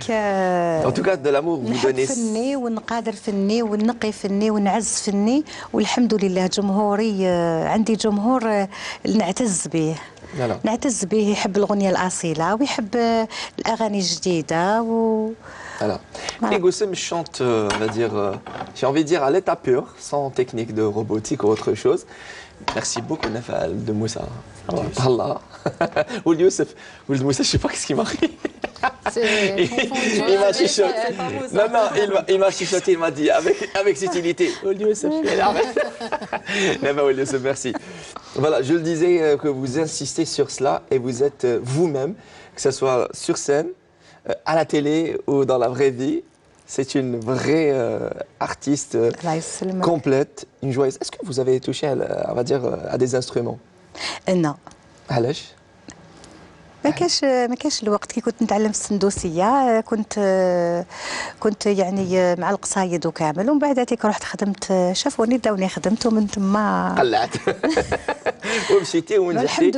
en tout cas, de l'amour, vous نحب donnez. فني ونقادر فني ونقي فني ونعز فني والحمد لله جمهوري عندي جمهور نعتز به. Voilà. نعتز به يحب الأغنية الأصيلة ويحب الأغاني الجديدة Voilà. Voilà. Et Goussem chante, on va dire, j'ai envie de dire à l'état pur, sans technique de robotique ou autre chose. Merci beaucoup, Nafal de Moussa. Allah. Ou Youssef. Ou Moussa, je sais pas ce qui m'arrive. Il m'a chuchoté. Non, non, il m'a chuchoté, il m'a dit avec subtilité. Ou Youssef, Youssef, merci. Voilà, je le disais que vous insistez sur cela et vous êtes vous-même, que ce soit sur scène, à la télé ou dans la vraie vie. C'est une vraie artiste complète, une joyeuse. Est-ce que vous avez touché, on va dire, à des instruments? Non. علاش؟ ما كاش الوقت كي كنت نتعلم في السندوسيه كنت يعني مع القصايد وكامل ومن بعد هذيك رحت خدمت شافوني داوني خدمت ومن تما قلعت ومشيتي ونجحتي.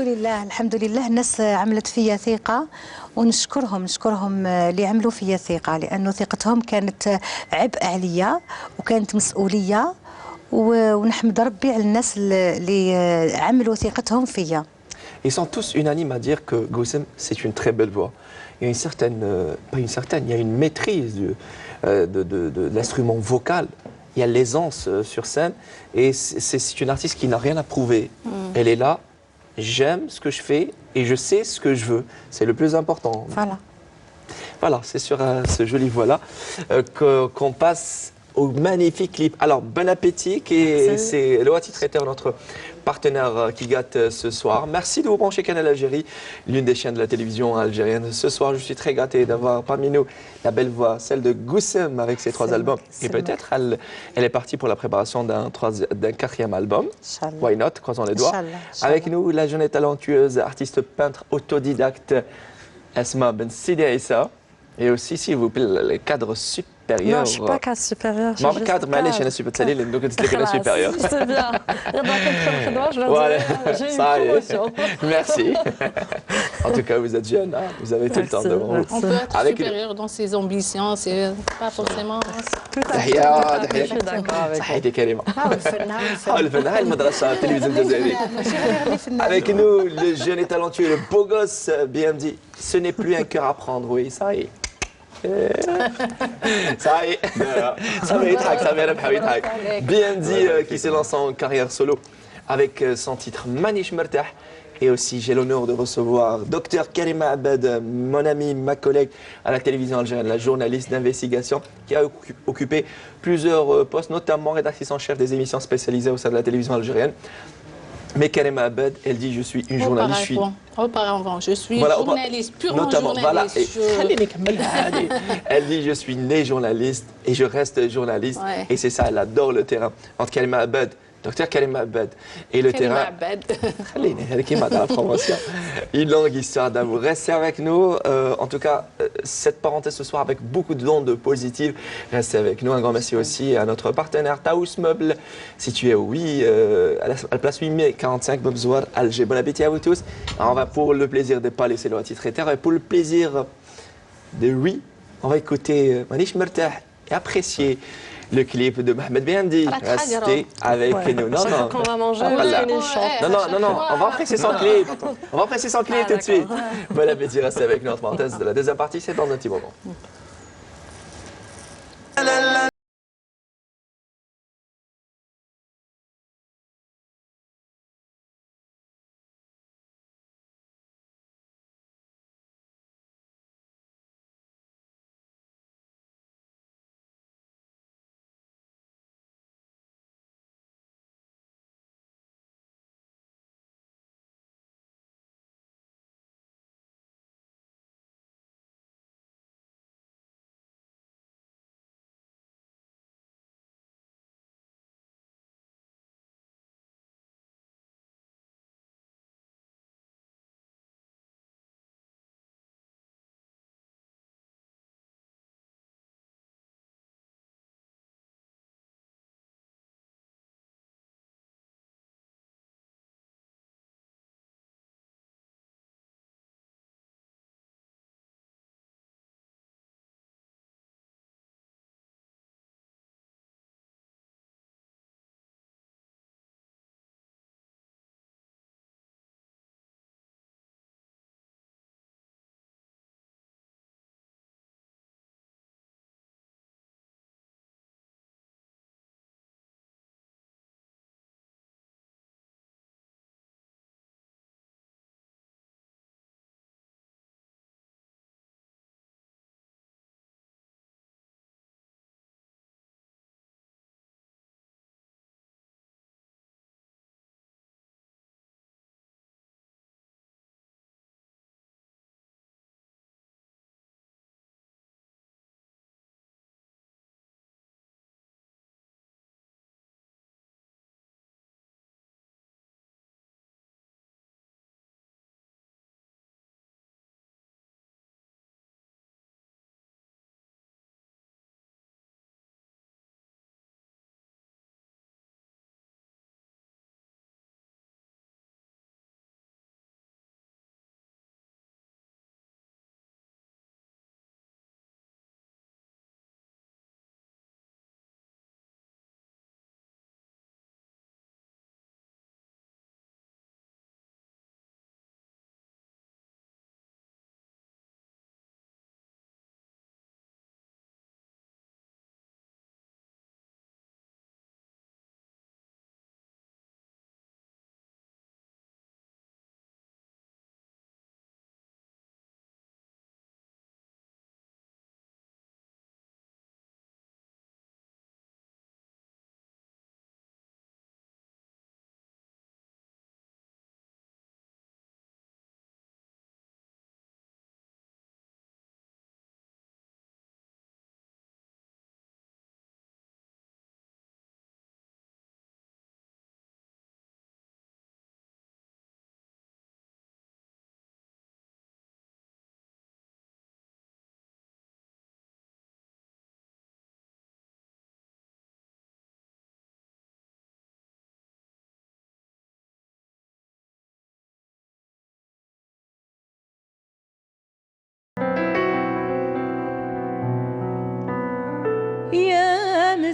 الحمد لله الناس عملت فيا ثقه ونشكرهم اللي عملوا فيا ثقه لانه ثقتهم كانت عبء عليا وكانت مسؤوليه ونحمد ربي على الناس اللي عملوا ثقتهم فيا. Ils sont tous unanimes à dire que Goussem, c'est une très belle voix. Il y a une certaine, pas une certaine, il y a une maîtrise de l'instrument vocal. Il y a l'aisance sur scène et c'est une artiste qui n'a rien à prouver. Elle est là, j'aime ce que je fais et je sais ce que je veux. C'est le plus important. Voilà. Voilà, c'est sur ce joli voix-là qu'on passe au magnifique clip. Alors, bon appétit, c'est Loati Traiteur, notre partenaire qui gâte ce soir. Merci de vous brancher Canal Algérie, l'une des chaînes de la télévision algérienne. Ce soir, je suis très gâté d'avoir parmi nous la belle voix, celle de Goussem avec ses 3 albums. Et peut-être elle est partie pour la préparation d'un 4e album. Why not, croisons les doigts. Avec nous, la jeune et talentueuse artiste peintre autodidacte Asma Ben Sidi Issa. Et aussi, s'il vous plaît, le cadre supérieur. Non, je ne suis pas cadre supérieur. Non, le cadre, mais je ne suis pas tellement, donc je suis cadre supérieur. C'est bien. Je leur voilà. J'ai une promotion. Merci. En tout cas, vous êtes jeune, hein, vous avez tout le temps devant vous. On peut être supérieur dans ses ambitions, c'est pas forcément... Je suis d'accord avec vous. تحياتي كريمة. الفنان المدرسة التلفزيون الجزائري. Avec nous, le jeune et talentueux, le beau gosse, bien dit, ce n'est plus un cœur à prendre, oui, ça y est. Ça y est, ça va être bien dit qui se lance en carrière solo avec son titre Manish Mertah. Et aussi, j'ai l'honneur de recevoir Dr Karima Abed, mon ami, ma collègue à la télévision algérienne, la journaliste d'investigation qui a occupé plusieurs postes, notamment rédactrice en chef des émissions spécialisées au sein de la télévision algérienne. Mais Karima Abed, elle dit je suis une journaliste. Auparavant, je suis journaliste, purement notamment, journaliste. Voilà, elle dit je suis née journaliste et je reste journaliste. Ouais. Et c'est ça, elle adore le terrain. Entre Karima Abed, Docteur Karima Abed et le terrain. Une longue histoire d'amour. Restez avec nous. En tout cas, cette parenthèse ce soir avec beaucoup de dons de positifs. Restez avec nous. Un grand merci aussi à notre partenaire Taous Meubles, situé à la place 8 mai 45, Bobzouar, Alger. Bon appétit à vous tous. Alors, on va pour le plaisir de ne pas laisser le titre et pour le plaisir de oui, on va écouter Manish Mertah et apprécier le clip de Mohamed Bendi. Restez avec nous. Non, non. On va manger non, on va apprécier son clip. On va apprécier son clip tout de suite. Bon appétit, restez avec nous. Notre parenthèse de la deuxième partie, c'est dans un petit moment.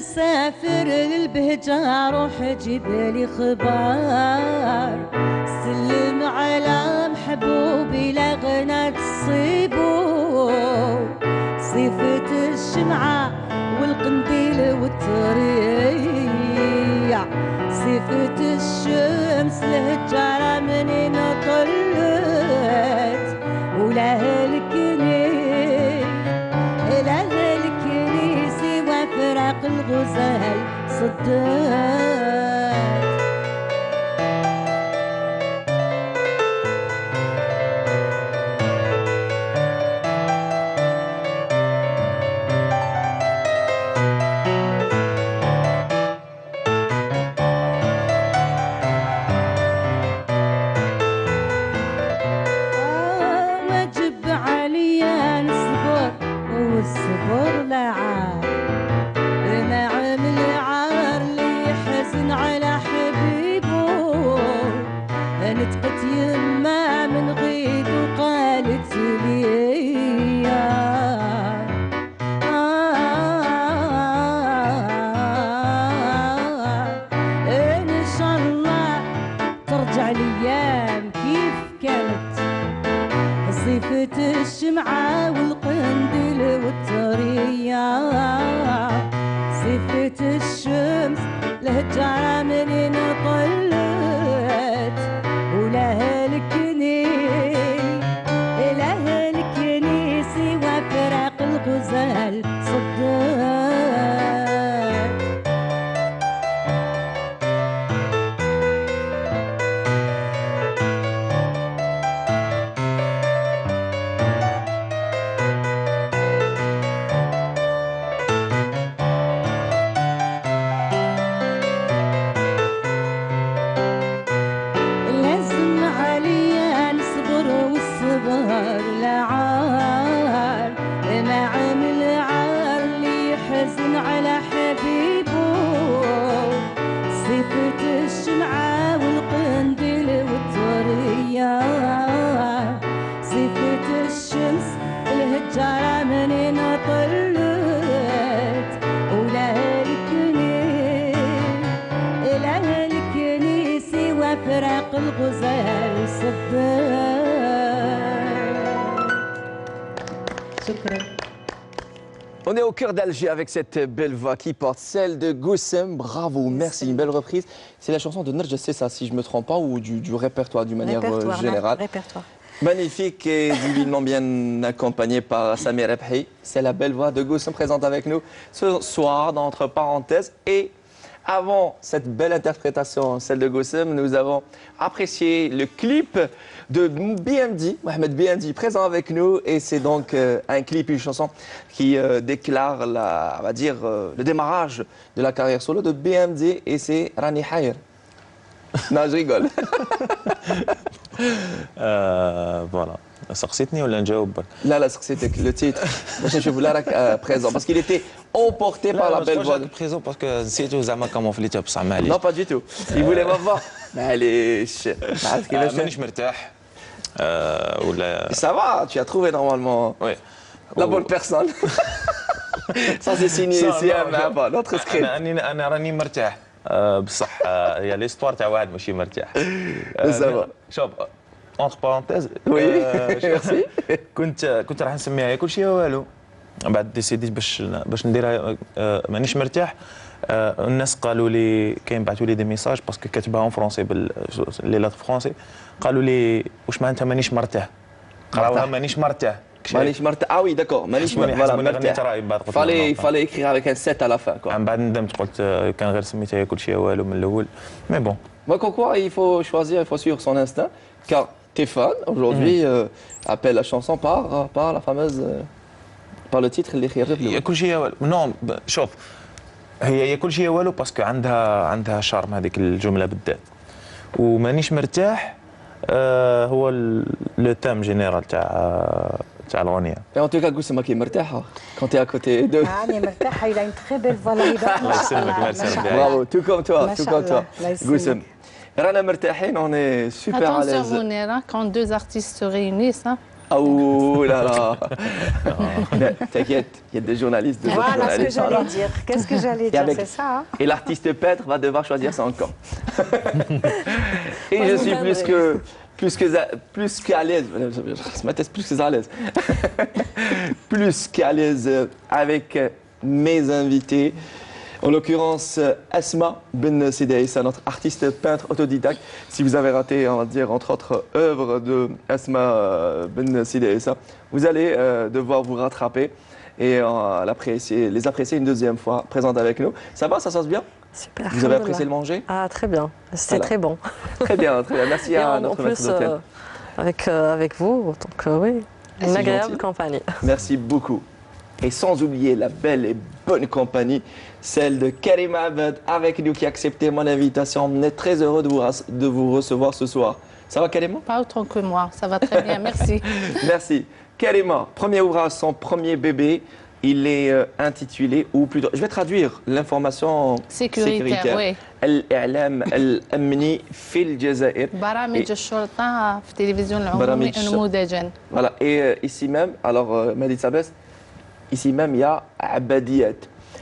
مسافر للبهجة روح جيب لي خبر سلم على محبوبي لا غنى تصيبو صيفة الشمعة والقنديل والطرية صيفة الشمس الهجرة منين طلت ولا هلكني وفراق الغزال صدت الشمعة والقنديل والطرية صيفة الشمس الهجرة منين طلت ولا هلكني سوى فراق الغزال صدت On est au cœur d'Alger avec cette belle voix qui porte celle de Goussem. Bravo, merci, une belle reprise. C'est la chanson de Nerja, c'est ça, si je ne me trompe pas, ou du répertoire d'une manière générale. Répertoire. Magnifique et divinement bien accompagné par Samir Rebhi. C'est la belle voix de Goussem présente avec nous ce soir, dans entre parenthèses. Et avant cette belle interprétation, celle de Goussem, nous avons apprécié le clip de BMD, Mohamed BMD, présent avec nous. Et c'est donc un clip, une chanson qui déclare on va dire, le démarrage de la carrière solo de BMD. Et c'est Rani Hayer. Non, je rigole. Voilà. سقسيتني ولا نجاوبك؟ لا سقسيتك le titre باش نشوف لا راك présent parce qu'il était emporté par la belle voix. présent parce que نسيتو زعما كاموفليتها بصح معليش. Non pas du tout. Il voulait m'avoir. معليش. عرفت كيفاش؟ مانيش مرتاح. ولا. Ça va, tu as trouvé normalement. Oui. La bonne personne. Ça c'est signé ici à notre script. أنا راني مرتاح. بصح هي ليستوار تاع واحد ماشي مرتاح. شوف اونتر بارونتيز وي ميرسي كنت راح نسميها كل شيء والو بعد ديسيديت باش نديرها مانيش مرتاح. الناس قالوا لي كاين بعثوا لي دي ميساج باسكو كاتبها اون فرونسي لي لات فرونسي قالوا لي واش معناتها مانيش مرتاح قراوها مانيش مرتاح ah oui d'accord مانيش مرتاح فالي écrire avec un 7 à la fin quoi. من بعد ندمت قلت كان غير سميتها كل شيء والو من الاول مي بون. Comme quoi il faut choisir, il faut suivre son instinct car tes fans aujourd'hui appellent la chanson par la fameuse par le titre اللي خيرت كل شيء والو. نو شوف هي كل شيء والو باسكو عندها شارم هذيك الجمله بالذات ومانيش مرتاح هو لو تام جينيرال تاع الاغنيه. Et en tout cas Goussem كي مرتاحه quand tu es à côté d'eux. راني مرتاحه il a une très belle voix الله يسلمك الله يسلمك. Bravo, tout comme toi Goussem. رانا مرتاحين on est super à l'aise. Attention Mounira, quand deux artistes se réunissent, Oh là là. T'inquiète, il y a des journalistes. Voilà ce que j'allais dire. Qu'est-ce que j'allais dire, c'est ça. Hein. Et l'artiste peintre va devoir choisir son camp. Et je suis plus qu'à l'aise. Je m'atteste plus que à l'aise. Plus qu'à l'aise avec mes invités. En l'occurrence, Asma Ben Sidi Aissa, notre artiste peintre autodidacte. Si vous avez raté, on va dire, entre autres œuvres de Asma Ben Sidi Aissa, vous allez devoir vous rattraper et les apprécier une deuxième fois, présente avec nous. Ça va, ça se passe bien? Super. Vous avez apprécié le manger? Ah, très bien. C'était très bon. Très bien, très bien. Merci à notre maître d'hôtel. Avec vous, donc oui, une agréable compagnie. Merci beaucoup. Et sans oublier la belle et bonne compagnie, celle de Karima Abed avec nous qui a accepté mon invitation. On est très heureux de vous recevoir ce soir. Ça va Karima? Pas autant que moi, ça va très bien, merci. Merci. Karima, premier ouvrage, son premier bébé, il est intitulé, ou plutôt, je vais traduire l'information sécuritaire. Oui. الإعلام الأمني في الجزائر. برامج الشرطة في التلفزيون العمومي نموذجا. Voilà. Et ici même, alors Madi Sabes, ici même il y a Abadiyat.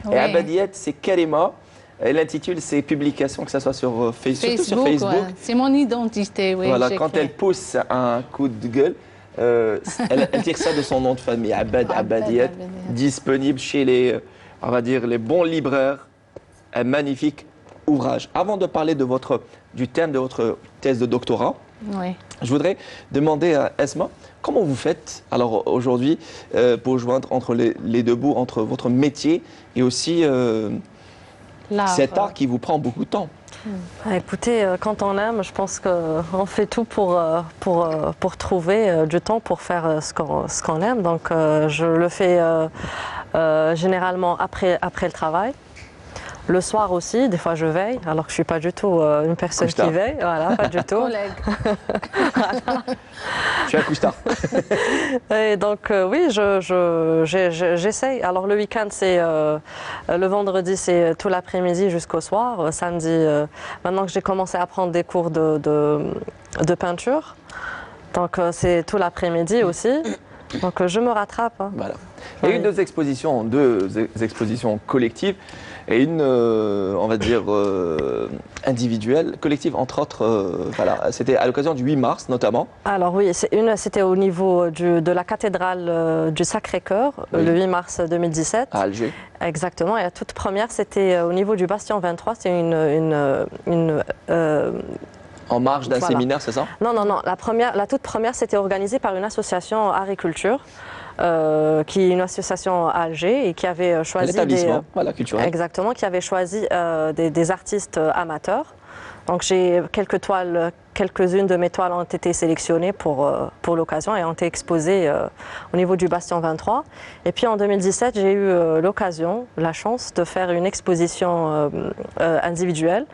Oui. Et Abadiyat, c'est Karima. Elle intitule ses publications, que ce soit sur Facebook. Surtout sur Facebook. Ouais. C'est mon identité, oui. Voilà, quand elle pousse un coup de gueule, elle tire ça de son nom de famille, Abadiyat, disponible chez les, on va dire, les bons libraires. Un magnifique ouvrage. Avant de parler du thème de votre thèse de doctorat, oui. Je voudrais demander à Esma, comment vous faites alors aujourd'hui pour joindre entre les deux bouts, entre votre métier et aussi cet art qui vous prend beaucoup de temps? Écoutez, quand on aime, je pense qu'on fait tout pour trouver du temps pour faire ce qu'on aime. Donc je le fais généralement après le travail. Le soir aussi, des fois je veille, alors que je ne suis pas du tout une personne qui veille. Voilà, pas du tout. Collègue. Voilà. Je suis un couche-tard. Et donc oui, j'essaye. Alors le week-end, c'est le vendredi, c'est tout l'après-midi jusqu'au soir. Samedi, maintenant que j'ai commencé à prendre des cours de peinture, donc c'est tout l'après-midi aussi. Donc je me rattrape. Hein. Voilà. Il y a eu deux expositions collectives et une, on va dire, individuelle, collective entre autres. Voilà, c'était à l'occasion du 8 mars notamment. Alors oui, c'était au niveau de la cathédrale du Sacré-Cœur, oui. Le 8 mars 2017. À Alger. Exactement, et la toute première, c'était au niveau du Bastion 23, c'était en marge d'un séminaire, c'est ça? Non, la toute première, c'était organisée par une association agriculture, qui est une association à Alger et qui avait choisi voilà, culturel. Exactement, qui avait choisi des artistes amateurs. Donc j'ai quelques-unes de mes toiles ont été sélectionnées pour l'occasion et ont été exposées au niveau du Bastion 23. Et puis en 2017, j'ai eu la chance de faire une exposition individuelle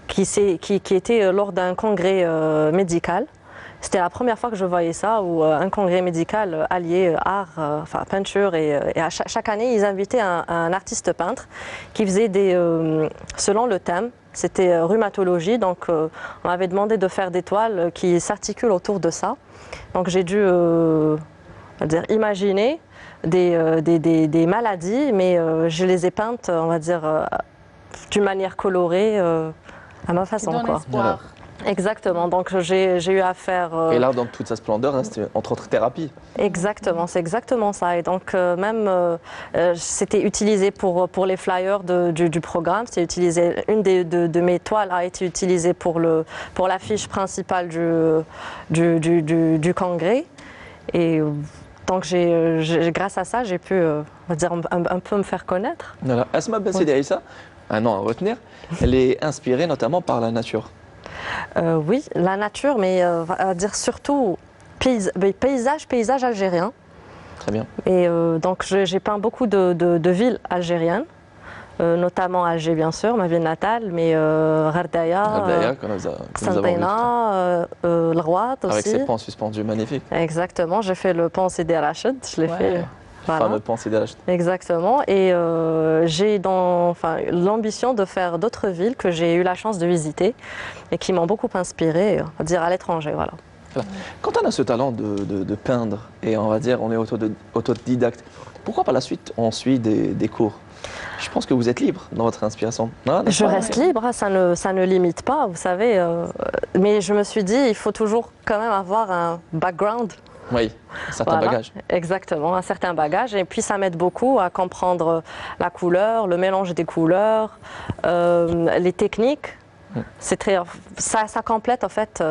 qui était lors d'un congrès médical. C'était la première fois que je voyais ça, où un congrès médical allié art, peinture, et chaque année, ils invitaient un artiste peintre qui faisait selon le thème. C'était rhumatologie, donc on m'avait demandé de faire des toiles qui s'articulent autour de ça. Donc j'ai dû imaginer des maladies, mais je les ai peintes, on va dire, d'une manière colorée, à ma façon. Qui donne espoir. Exactement, donc j'ai eu à faire... Et là, dans toute sa splendeur, hein, c'était entre autres thérapie. Exactement, c'est exactement ça. Et donc c'était utilisé pour les flyers du programme. C'était utilisé, une de mes toiles a été utilisée pour l'affiche principale du congrès. Et donc grâce à ça, j'ai pu, on va dire, un peu me faire connaître. Voilà. Asma Ben Sidi Aissa, un nom à retenir, elle est inspirée notamment par la nature. Oui, la nature, mais on va dire surtout paysage algérien. Très bien. Et donc j'ai peint beaucoup de villes algériennes, notamment Alger bien sûr, ma ville natale, mais Ghardaya, Santaina, Le Rouat aussi. Avec ses ponts suspendus magnifiques. Exactement, j'ai fait le pont Sidi Rachid, je l'ai fait. Voilà. Fameux pont Sidi Rachid. Exactement, et j'ai l'ambition de faire d'autres villes que j'ai eu la chance de visiter et qui m'ont beaucoup inspirée, on va dire à l'étranger, voilà. Quand on a ce talent de peindre, et on va dire on est autodidacte, pourquoi par la suite on suit des cours? Je pense que vous êtes libre dans votre inspiration. Non, je reste libre, ça ne limite pas, vous savez. Mais je me suis dit, il faut toujours quand même avoir un background. Oui, un certain bagage. Exactement, un certain bagage. Et puis ça m'aide beaucoup à comprendre la couleur, le mélange des couleurs, les techniques. C'est très, ça complète en fait.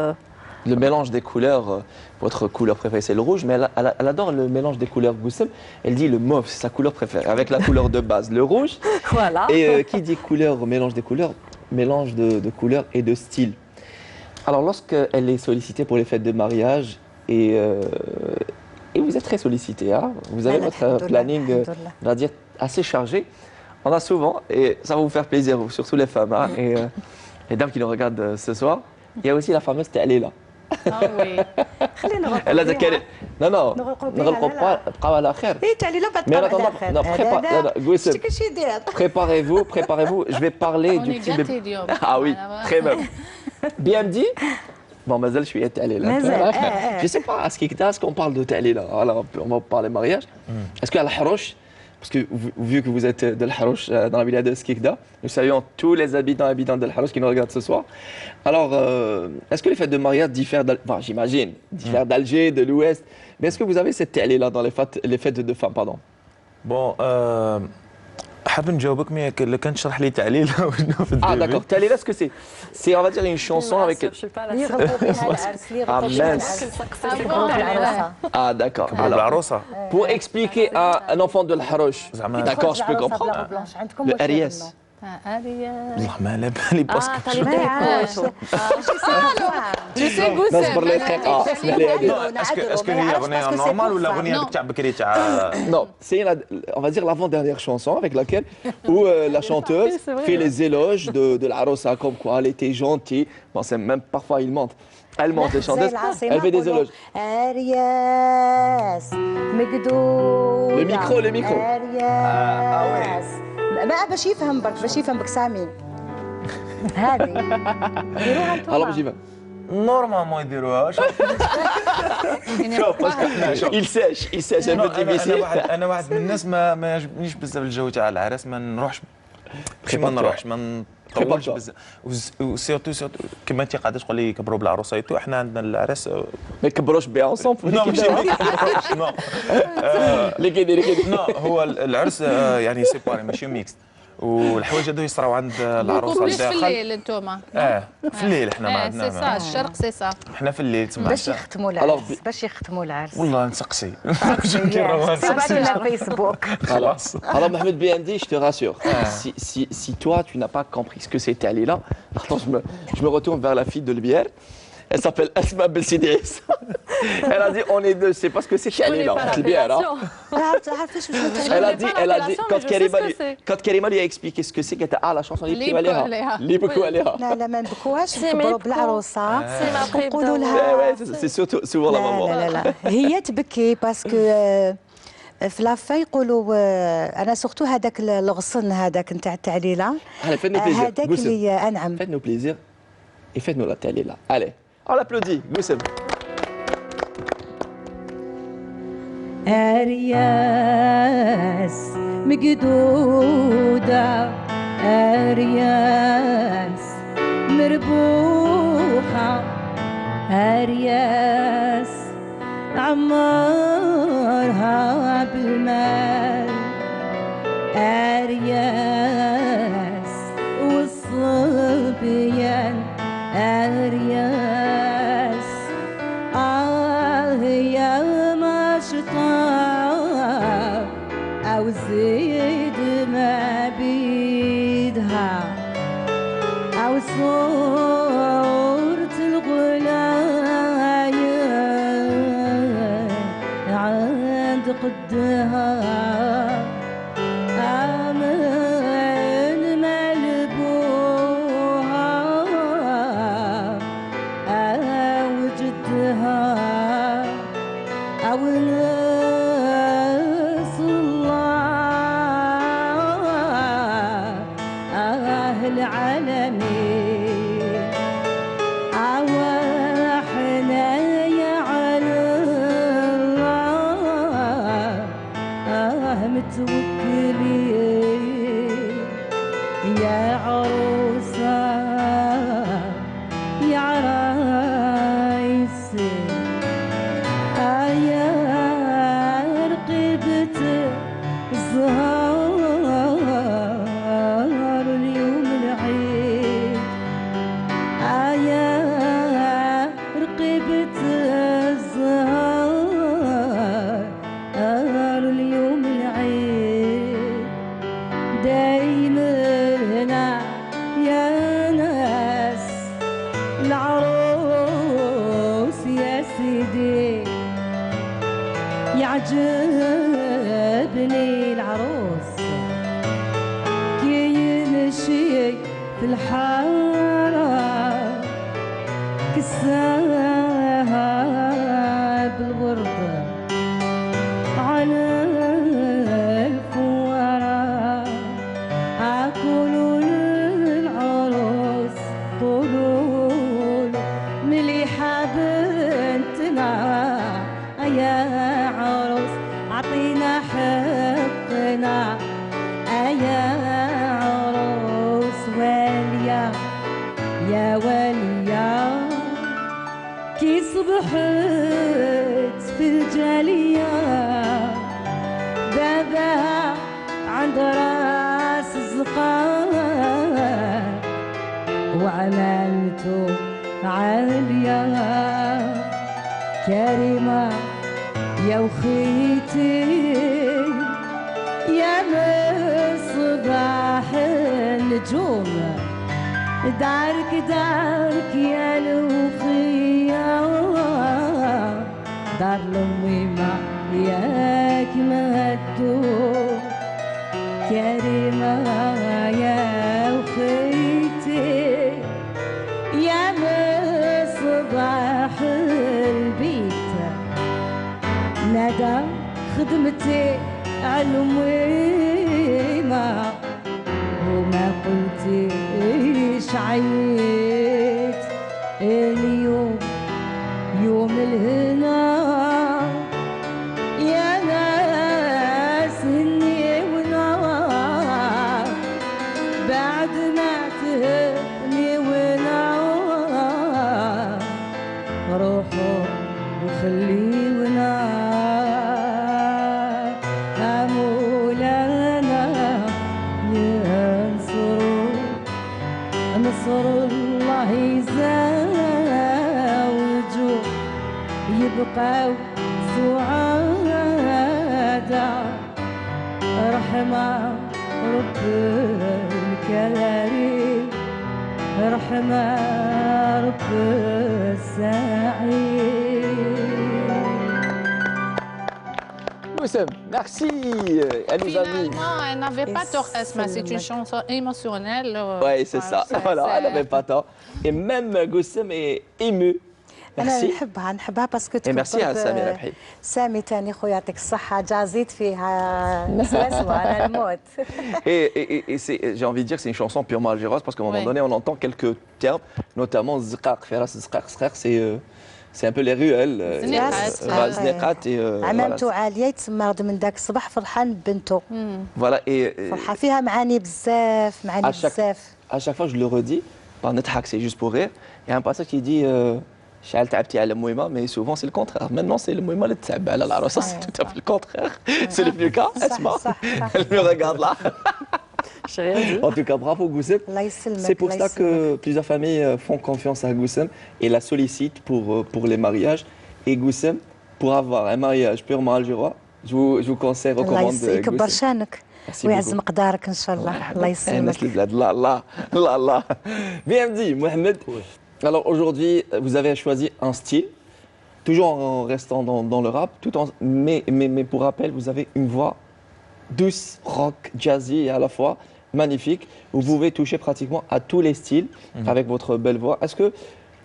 Le mélange des couleurs, votre couleur préférée c'est le rouge, mais elle adore le mélange des couleurs Goussem. Elle dit le mauve, c'est sa couleur préférée, avec la couleur de base, le rouge. Voilà. Et qui dit couleur, mélange des couleurs, mélange de couleurs et de style. Alors lorsqu'elle est sollicitée pour les fêtes de mariage, et vous êtes très sollicité, hein, vous avez votre planning, on va dire, assez chargé. On a souvent, et ça va vous faire plaisir, surtout les femmes, hein, et les dames qui nous regardent ce soir, il y a aussi la fameuse Taalila. Ah oui. Elle a dit qu'elle... Non, non, ne reprends pas, à la khair. Mais en attendant, préparez-vous, je vais parler du petit bébé. Ah oui, très bien. Bien dit. Bon, Mazel, je suis allé là. Je ne sais pas, est-ce qu'on parle de Taalila? On va parler mariage. Est-ce qu'à la Harouche, parce que vu que vous êtes de l'Harouche, dans la ville de Skikda, nous saluons tous les habitants et habitantes de l'Harouche qui nous regardent ce soir. Alors, est-ce que les fêtes de mariage diffèrent, j'imagine, diffèrent d'Alger, de l'Ouest, mais est-ce que vous avez cette télé-là dans les fêtes de femmes, pardon? Bon, حاب نجاوبك مي كان تشرح لي تعليل وشنو في الديبي. Ah d'accord, تعليل, est-ce que c'est on va dire une chanson avec Ah d'accord. Pour expliquer à un enfant de l'Harouche, d'accord, je peux comprendre. Le Ariès. والله ما على بالي باسكو Tu sais اسكو هي اغنيه نورمال ولا اغنيه تاع بكري تاع Non, c'est on va dire l'avant-dernière chanson avec laquelle où la chanteuse fait les éloges de l'Arossa, comme quoi elle était gentille. Bon, c'est même parfois il mente. Elle mente, les chanteuses, elle fait des éloges. Le micro. Ah ouais. باش يفهم برك باش يفهم بك سامي هذه يديروها انتم Alors j'y vais. نورمالمون يديروها. Il sèche un peu difficile. انا واحد من الناس ما يعجبنيش بزاف الجو تاع العرس، ما نروحش ما نطولش بزاف، وسيرتو كما انت قاعده تقول لي يكبروا بالعروسه ايتو، احنا عندنا العرس ما يكبروش بها اونسومبل. نو ماشي نو نو هو العرس يعني سيباري ماشي ميكس، والحوايج هذو يصراو عند العروسه الداخل. في الليل انتوما؟ في الليل احنا ما عندنا. سي سا الشرق سي سا. احنا في الليل تسمع باش يختموا العرس والله نسقسي. على الفيسبوك خلاص. Alors Mohamed Biendi, je te rassure, si toi tu n'as pas compris ce que c'est Taalila, je me retourne vers la fille de Lbière. Elle s'appelle Asma Belsidris. Elle a dit on est deux, c'est parce que c'est Taalila. Elle a dit quand Karima lui a expliqué ce que c'est, qu'elle a la chanson اللي بكوا عليها. لا ما نبكوهاش نكبروا بالعروسه نقولوا لها. C'est surtout souvent la maman. لا هي تبكي باسكو في لافا يقولوا انا سورتو هذاك الغصن هذاك نتاع التعليله هذاك اللي انعم. Faites-nous plaisir et faites-nous la Taalila. Allez, on l'applaudit. Goussem. أرياس مقدودة أرياس مربوحة أرياس عمرها بالمال أرياس والصبيان أرياس يا مشطاب أو زيد ما بيدها أو صورة الغلاية عند قدها أمن ملبوها أو جدها أو ناس الله أهل العالمين أو احنا يا عروسة يا عرايسي يا رقبة الزهار اليوم العيد يا رقبة الزهار اليوم العيد دايما يا ناس العروس يا سيدي يعجبني العروس كي يمشي في الحارة كساها بالورد على الفوارة عقولوا للعروس قولوا مليحة بنتنا يا عروس عطينا حقنا يا عروس واليا يا واليا كي صبحت في الجالية بابها عند راس الزقار وعملته عالية كريمة يا وخيتي يا مصباح النجوم دارك دارك يا الوخية دار الأميمة ياك ما تدوم كريمة يا وخيتي يا مصباح البيت ندى خدمتي علميمة وما قلتيش عييت اليوم يوم الهنا يا ناس هني ونار بعد ما تهني ونار روحوا وخليونا نصر الله يزاوجوا يبقوا سعادة رحمة رب الكريم رحمة رب السعيد. Merci, elle nous a mis. Finalement, elle n'avait pas tort, Esma. C'est une chanson émotionnelle. Oui, c'est ça. Voilà, elle n'avait pas tort. Et même Goussem est ému. أنا نحبها باسكو Et merci à Sami Rabhi. سامي تاني خويا يعطيك الصحة جازيت فيها سواسوا على الموت. Et j'ai envie de dire que c'est une chanson purement algéroise parce qu'à un moment donné, on entend quelques termes, notamment Zqaq, Feras, Zqaq, c'est un peu les ruelles. Zneqat et. عمامته عالية تسمى غد من ذاك الصباح فرحان ببنته. Voilà et. فرحة فيها معاني بزاف معاني بزاف. À chaque fois je le redis, par نضحك c'est juste pour rire. Il y a un passage qui dit. شحال تعبتي على مويمه mais souvent c'est le contraire. Maintenant c'est le مويمه اللي تتعب على العروسه c'est tout à fait le contraire. C'est le plus cas, Esma. Elle me regarde là. En tout cas, bravo Goussem. C'est pour ça que plusieurs familles font confiance à Goussem et la sollicitent pour les mariages. Et Goussem, pour avoir un mariage purement algérois, je vous conseille, recommande Goussem. ويعز مقدارك ان شاء الله الله يسلمك. الله. Bien dit, Mohamed. Alors aujourd'hui, vous avez choisi un style, toujours en restant dans le rap, mais pour rappel, vous avez une voix douce, rock, jazzy et à la fois magnifique. Vous pouvez toucher pratiquement à tous les styles avec votre belle voix. Est-ce que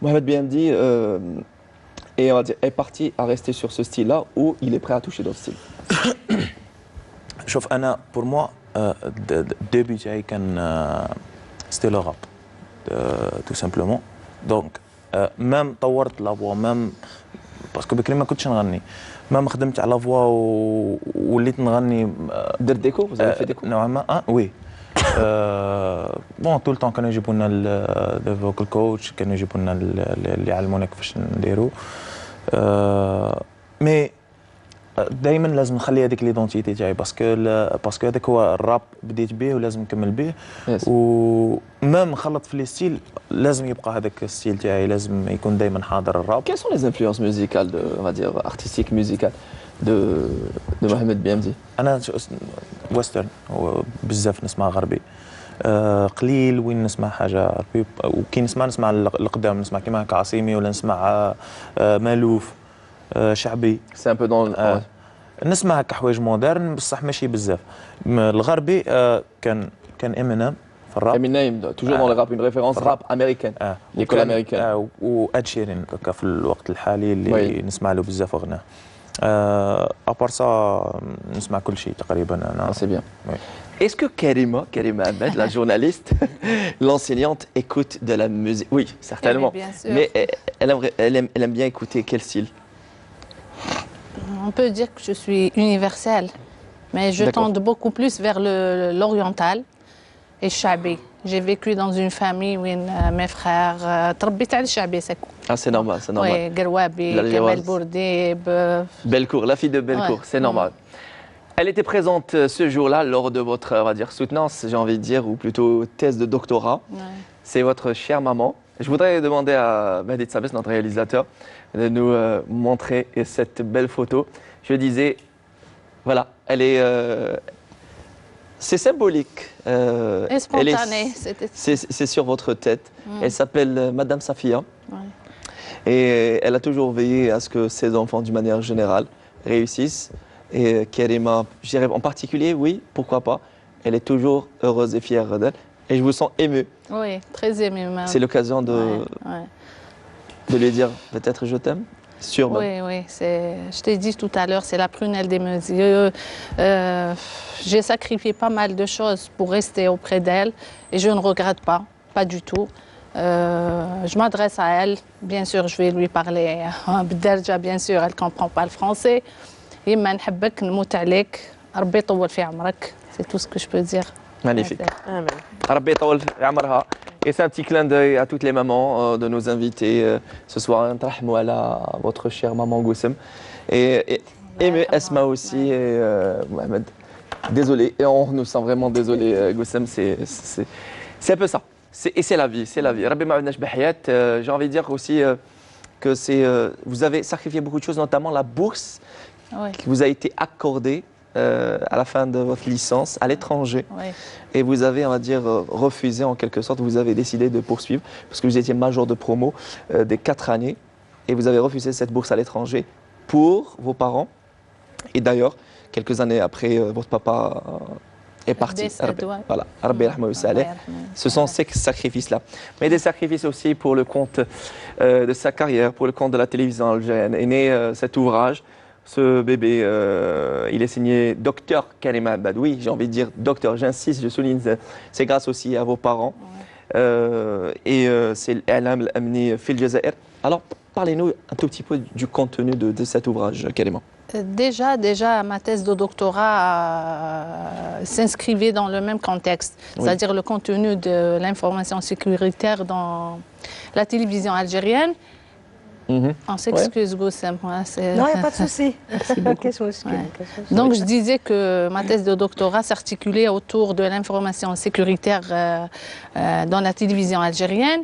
Mohamed Biamdi est parti à rester sur ce style-là ou il est prêt à toucher d'autres styles? شوف أنا pour moi début جاي كان ستيل راب tout simplement. Donc même طورت la voix, même باسكو بكري ما كنتش نغني ما خدمت على فوا وليت نغني درت ديكو في ديكو نوعا ما وي بون طول الوقت كانوا يجيبوا لنا الفوكال كوتش كانوا يجيبوا لنا اللي يعلمونا كيفاش نديروا مي دائما لازم نخلي هذيك ليدونتيتي تاعي باسكو هذاك هو الراب بديت به ولازم نكمل به ومام نخلط في لي ستيل لازم يبقى هذاك الستيل تاعي لازم يكون دائما حاضر الراب. Quelles sont les influences musicales on va dire artistiques musicales de Mohamed Biamdi؟ انا ويسترن بزاف نسمع غربي قليل وين نسمع حاجه عربي وكي نسمع القدام نسمع كيما هكا عصيمي ولا نسمع مالوف شعبي سي ان بو دون نسمع هكا حوايج مودرن بصح ماشي بزاف. الغربي كان امينيم في الراب امينيم توجور دون الراب اون ريفيرونس راب امريكان ليكول امريكان واد شيرين في الوقت الحالي اللي نسمع له بزاف اغنيه ابار سا نسمع كل شيء تقريبا انا سي بيان. Est-ce que Karima Ahmed, la journaliste, l'enseignante, écoute de la musique? Oui, certainement. Oui, bien sûr. Mais elle aime bien écouter quel style? On peut dire que je suis universelle, mais je tende beaucoup plus vers l'oriental et chabi. J'ai vécu dans une famille où mes frères تربيت على الشعبي سكو. Ah, c'est normal, c'est normal. Oui, Gerwabi, Kamel Bourdib. Bellecour, la fille de Bellecour, c'est normal. Elle était présente ce jour-là lors de votre, on va dire, soutenance, j'ai envie de dire, ou plutôt thèse de doctorat. Ouais. C'est votre chère maman. Je voudrais demander à Mehdi Tsabes, notre réalisateur, de nous montrer cette belle photo. Je disais, voilà, elle est... c'est symbolique. Et spontané. C'est sur votre tête. Elle s'appelle Madame Safia. Ouais. Et elle a toujours veillé à ce que ses enfants, d'une manière générale, réussissent. Et Karima, je dirais en particulier, oui, pourquoi pas. Elle est toujours heureuse et fière d'elle. Et je vous sens ému. Oui, très ému. C'est l'occasion de lui dire peut-être je t'aime. Sûrement. Oui, oui. Je t'ai dit tout à l'heure, c'est la prunelle de mes yeux. J'ai sacrifié pas mal de choses pour rester auprès d'elle. Et je ne regrette pas, pas du tout. Je m'adresse à elle. Bien sûr, je vais lui parler. Bien sûr, elle ne comprend pas le français. يما نحبك نموت عليك ربي يطول في عمرك. C'est tout ce que je peux dire. Magnifique. ربي يطول في عمرها. Et c'est un petit clin d'œil à toutes les mamans de nos invités ce soir. نترحموا على votre chère maman Goussem. Et Esma aussi et Mohamed. Désolé, et on nous sent vraiment désolé Goussem, c'est un peu ça. Et c'est la vie, c'est la vie. Rabbi ma'oudnash bihayat. J'ai envie de dire aussi que vous avez sacrifié beaucoup de choses, notamment la bourse. Oui. Qui vous a été accordé à la fin de votre licence à l'étranger. Oui. Et vous avez, on va dire, refusé en quelque sorte, vous avez décidé de poursuivre parce que vous étiez major de promo des 4 années et vous avez refusé cette bourse à l'étranger pour vos parents. Et d'ailleurs, quelques années après, votre papa est parti. Voilà. Ce sont ces sacrifices-là. Mais des sacrifices aussi pour le compte de sa carrière, pour le compte de la télévision algérienne. Est né cet ouvrage. Ce bébé, il est signé Docteur Karima Badoui. J'ai envie de dire docteur, j'insiste, je souligne, c'est grâce aussi à vos parents. Et c'est l'Alam Amni Fil Jazair. Alors, parlez-nous un tout petit peu du contenu de cet ouvrage, Karima. Déjà, ma thèse de doctorat s'inscrivait dans le même contexte, c'est-à-dire le contenu de l'information sécuritaire dans la télévision algérienne. On s'excuse, Goussem. Non, il n'y a pas de souci. Donc, je disais que ma thèse de doctorat s'articulait autour de l'information sécuritaire dans la télévision algérienne.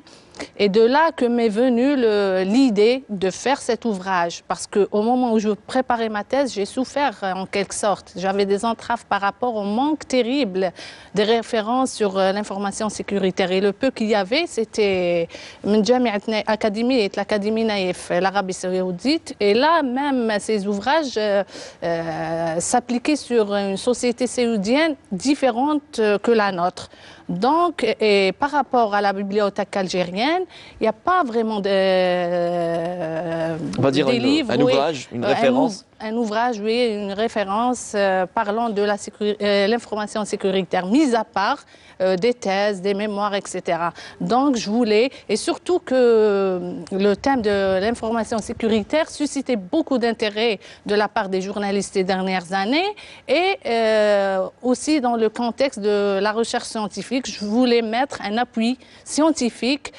Et de là que m'est venue l'idée de faire cet ouvrage. Parce qu'au moment où je préparais ma thèse, j'ai souffert en quelque sorte. J'avais des entraves par rapport au manque terrible des références sur l'information sécuritaire. Et le peu qu'il y avait, c'était l'Académie Naïf, l'Arabie Saoudite. Et là, même ces ouvrages s'appliquaient sur une société saoudienne différente que la nôtre. Donc, et par rapport à la bibliothèque algérienne, il n'y a pas vraiment de on va dire livres, un ouvrage, une référence. un ouvrage, oui, une référence parlant de l'information sécuritaire, mise à part des thèses, des mémoires, etc. Donc, je voulais, et surtout que le thème de l'information sécuritaire suscitait beaucoup d'intérêt de la part des journalistes ces dernières années, et aussi dans le contexte de la recherche scientifique, je voulais mettre un appui scientifique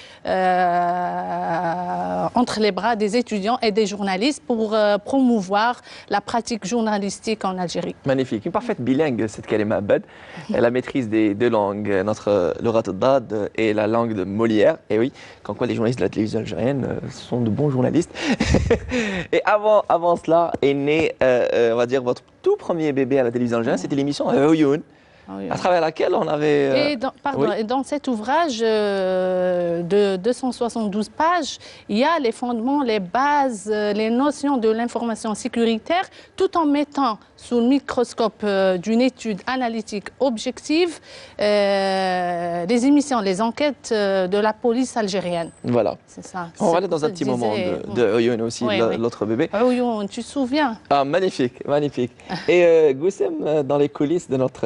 entre les bras des étudiants et des journalistes pour promouvoir la pratique journalistique en Algérie. Magnifique, une parfaite bilingue, cette Kalima Abed. Elle a maîtrise des deux langues, notre Lughat al-Dad et la langue de Molière. Et oui, quand quoi les journalistes de la télévision algérienne sont de bons journalistes. Et avant cela est né, on va dire, votre tout premier bébé à la télévision algérienne, c'était l'émission Aoyoun. À travers laquelle on avait... Et dans cet ouvrage de 272 pages, il y a les fondements, les bases, les notions de l'information sécuritaire, tout en mettant sous le microscope d'une étude analytique objective les émissions, les enquêtes de la police algérienne. Voilà. C'est ça. On va aller dans un petit moment de Aoyoun aussi, l'autre bébé. Aoyoun, tu te souviens? Ah, magnifique, magnifique. Et Goussem, dans les coulisses de notre...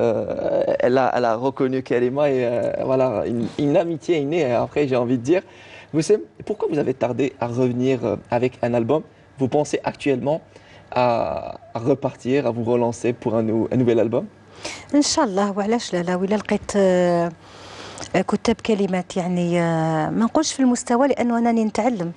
Elle a reconnu Kalima et voilà, une amitié est née. Après, j'ai envie de dire, Goussem, pourquoi vous avez tardé à revenir avec un album? Vous pensez actuellement à repartir, à vous relancer pour un nouvel album? ان شاء الله وعلاش لا ولا لقيت كتاب كلمات يعني ما نقولش في المستوى لانه انني نتعلم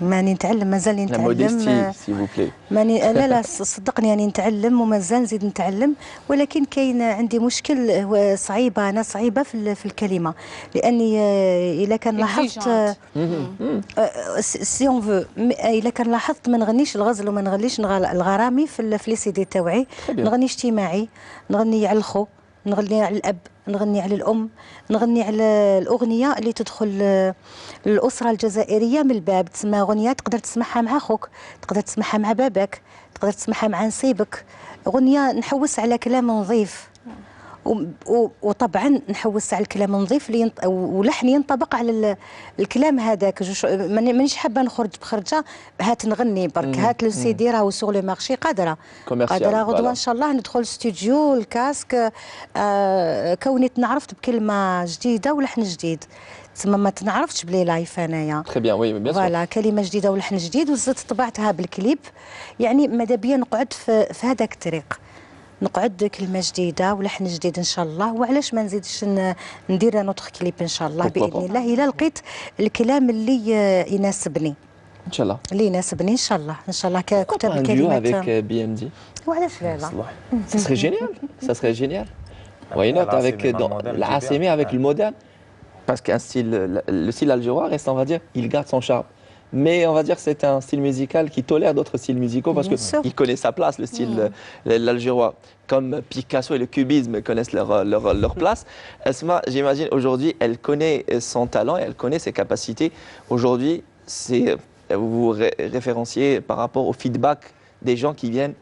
ماني نتعلم مازال نتعلم. موديستي سي فو بلاي. ماني لا صدقني يعني نتعلم ومازال نزيد نتعلم، ولكن كاين عندي مشكل صعيبه، انا صعيبه في الكلمه، لاني الا كان لاحظت سي اون فو الا كان لاحظت ما نغنيش الغزل وما نغنيش الغرامي في لي سي دي تاوعي، نغني اجتماعي، نغني على الخو، نغني على الاب، نغني على الام، نغني على الاغنيه اللي تدخل للاسره الجزائريه من الباب، تسمى اغنيه تقدر تسمعها مع خوك، تقدر تسمعها مع باباك، تقدر تسمعها مع نصيبك، اغنيه نحوس على كلام نظيف وطبعا نحوس على الكلام نظيف ولحن ينطبق على الكلام هذاك. مانيش حابه نخرج بخرجه هات نغني برك، هات لو سي دي راهو سوغ لو مارشي، قادره غدوه ان شاء الله ندخل الاستوديو الكاسك كوني تنعرفت بكلمه جديده ولحن جديد، تسمى ما تنعرفتش بلي لايف انايا. تري بيان وي بيان سور. فوالا كلمه جديده ولحن جديد وزدت طبعتها بالكليب، يعني ماذا بيا نقعد في هذاك الطريق، نقعد كلمه جديده ولحن جديد ان شاء الله، وعلاش ما نزيدش ندير نوتخ كليب ان شاء الله باذن الله، الا لقيت الكلام اللي يناسبني ان شاء الله، اللي يناسبني ان شاء الله، ان شاء الله ككتاب الكلمات avec BMD. وعلاش لا ça serait génial, ça serait génial. Why not avec l'ACM avec le moderne, parce qu'un style, le style algérois reste, on va dire, il garde son charme. Mais on va dire que c'est un style musical qui tolère d'autres styles musicaux parce qu'il connaît sa place, le style l'algérois. Comme Picasso et le cubisme connaissent leur place. Esma, j'imagine, aujourd'hui, elle connaît son talent et elle connaît ses capacités. Aujourd'hui, vous vous référenciez par rapport au feedback des gens qui viennent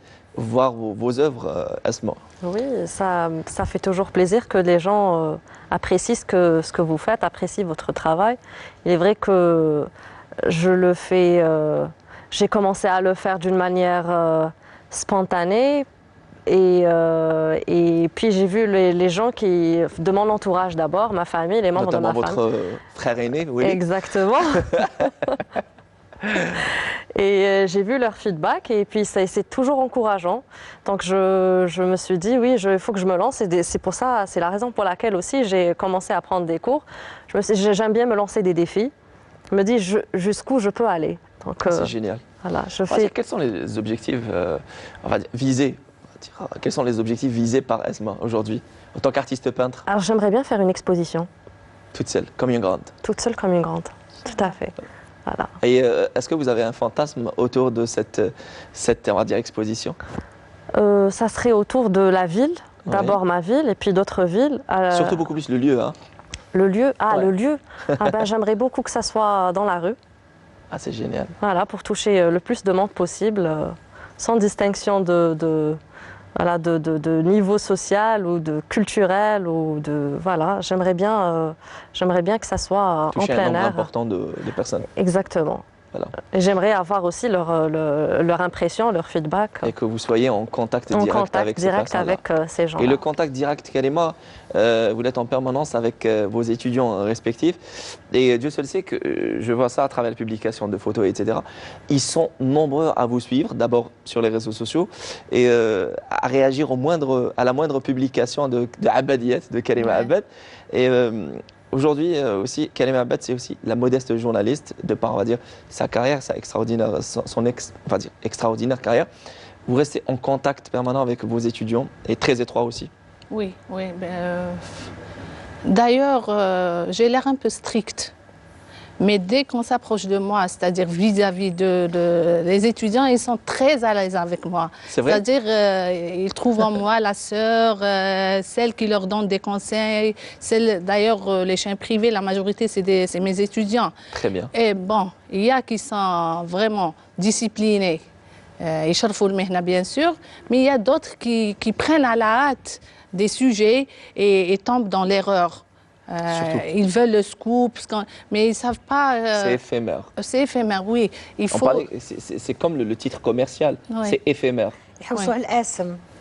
voir vos œuvres, Esma. Oui, ça fait toujours plaisir que les gens apprécient ce que vous faites, apprécient votre travail. Il est vrai que je le fais, j'ai commencé à le faire d'une manière spontanée et puis j'ai vu les gens de mon entourage d'abord, ma famille, les membres notamment de ma famille. Notamment votre frère aîné, oui. Exactement. Et j'ai vu leur feedback et puis c'est toujours encourageant. Donc je me suis dit oui, il faut que je me lance. Et c'est pour ça, c'est la raison pour laquelle aussi j'ai commencé à prendre des cours. J'aime bien me lancer des défis. Je me dis jusqu'où je peux aller. C'est génial. Voilà, je fais... Quels sont les objectifs on va dire, visés quels sont les objectifs visés par Esma aujourd'hui, en tant qu'artiste peintre? Alors j'aimerais bien faire une exposition. Toute seule, comme une grande? Toute seule comme une grande, tout à fait. Voilà. Et est-ce que vous avez un fantasme autour de cette on va dire, exposition? Ça serait autour de la ville, d'abord ma ville et puis d'autres villes. Surtout beaucoup plus le lieu, hein? Le lieu, le lieu. J'aimerais beaucoup que ça soit dans la rue. Ah, c'est génial. Voilà, pour toucher le plus de monde possible, sans distinction de niveau social ou de culturel ou de voilà. J'aimerais bien que ça soit toucher en plein un nombre air. important de personnes. Exactement. Voilà. J'aimerais avoir aussi leur impression, leur feedback. Et que vous soyez en contact direct avec ces personnes-là. Ces gens-là. Et le contact direct, Karima, vous êtes en permanence avec vos étudiants respectifs. Et Dieu seul sait que je vois ça à travers la publication de photos, etc. Ils sont nombreux à vous suivre, d'abord sur les réseaux sociaux, et à réagir à la moindre publication de Abadiyat, de Karima Abad. Et aujourd'hui aussi, Karima Abad, c'est aussi la modeste journaliste, de par, on va dire, sa carrière, sa extraordinaire, extraordinaire carrière. Vous restez en contact permanent avec vos étudiants et très étroit aussi. Oui, oui. D'ailleurs, j'ai l'air un peu stricte. Mais dès qu'on s'approche de moi, c'est-à-dire vis-à-vis des étudiants, ils sont très à l'aise avec moi. C'est vrai. C'est-à-dire, ils trouvent en moi la sœur, celle qui leur donne des conseils. D'ailleurs, les chaînes privées, la majorité, c'est mes étudiants. Très bien. Et bon, il y a qui sont vraiment disciplinés. Ils charfent le mehna, bien sûr, mais il y a d'autres qui prennent à la hâte des sujets et tombent dans l'erreur. Ils veulent le scoop, mais ils ne savent pas... c'est éphémère. C'est éphémère, oui. C'est comme le titre commercial, c'est éphémère.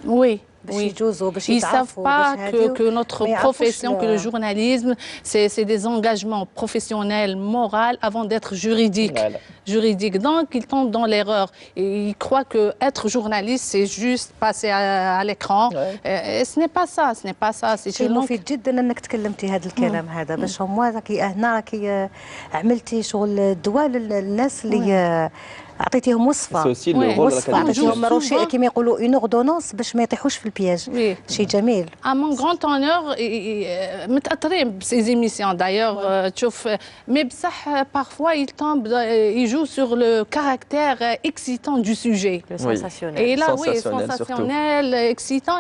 Oui. Oui. Ils ne savent pas que notre profession, que le journalisme, c'est des engagements professionnels, moraux, avant d'être juridiques. Juridique. Donc, ils tombent dans l'erreur. Ils croient qu'être journaliste, c'est juste passer à l'écran. Et ce n'est pas ça. Ce n'est pas ça. C'est مفيد جدا انك تكلمتي هذا الكلام هذا باش هما راكي هنا راكي عملتي شغل دواء للناس اللي عطيتيهم وصفه عطيتيهم روشي كما يقولوا اون اوردونونس باش ما يطيحوش في البياج شيء جميل. À mon grand honneur, متأثرين بسي émissions d'ailleurs تشوف mais بصح parfois ils jouent sur le caractère excitant du sujet. Le sensationnel. Et là, oui, sensationnel, excitant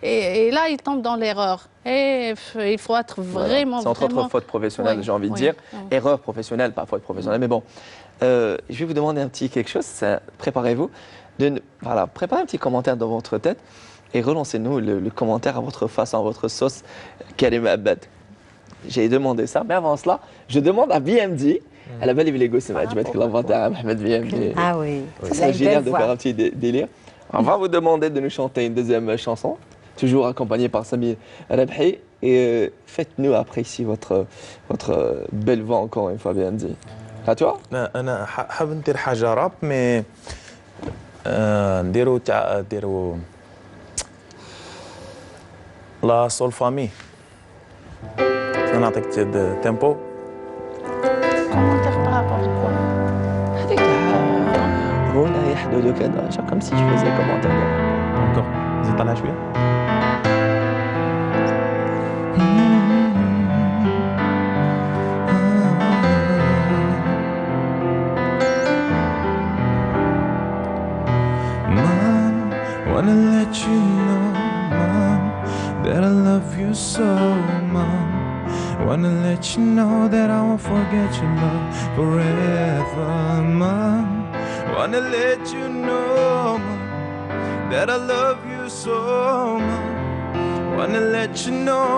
et là ils tombent dans l'erreur. Et il faut être vraiment... C'est entre autres fautes professionnelles, j'ai envie de dire. Erreur professionnelle, pas faute professionnelle, mais bon. Je vais vous demander un petit quelque chose, préparez-vous. Préparez un petit commentaire dans votre tête et relancez-nous le commentaire à votre façon, à votre sauce, Karima Abad. J'ai demandé ça, mais avant cela, je demande à BMD, à la belle Légo, c'est je vais mettre l'inventaire à Mohamed BMD. Ah oui, c'est génial de faire un petit délire. On va vous demander de nous chanter une deuxième chanson, toujours accompagnée par Samir Rabhi. Et faites-nous apprécier votre belle voix encore une fois, BMD. À toi? انا حاب ندير حاجه راب مي نديرو لا سول فامي نعطيك تيمبو Commentaire par rapport à quoi? هذيك هنا يحدث كذا comme si tu faisais commentaire. Encore زيد طلع شويه. Wanna let you know, Mom, that I love you so, Mom. Wanna let you know that I won't forget your love forever, Mom. Wanna let you know, Mom, that I love you so, Mom. Wanna let you know.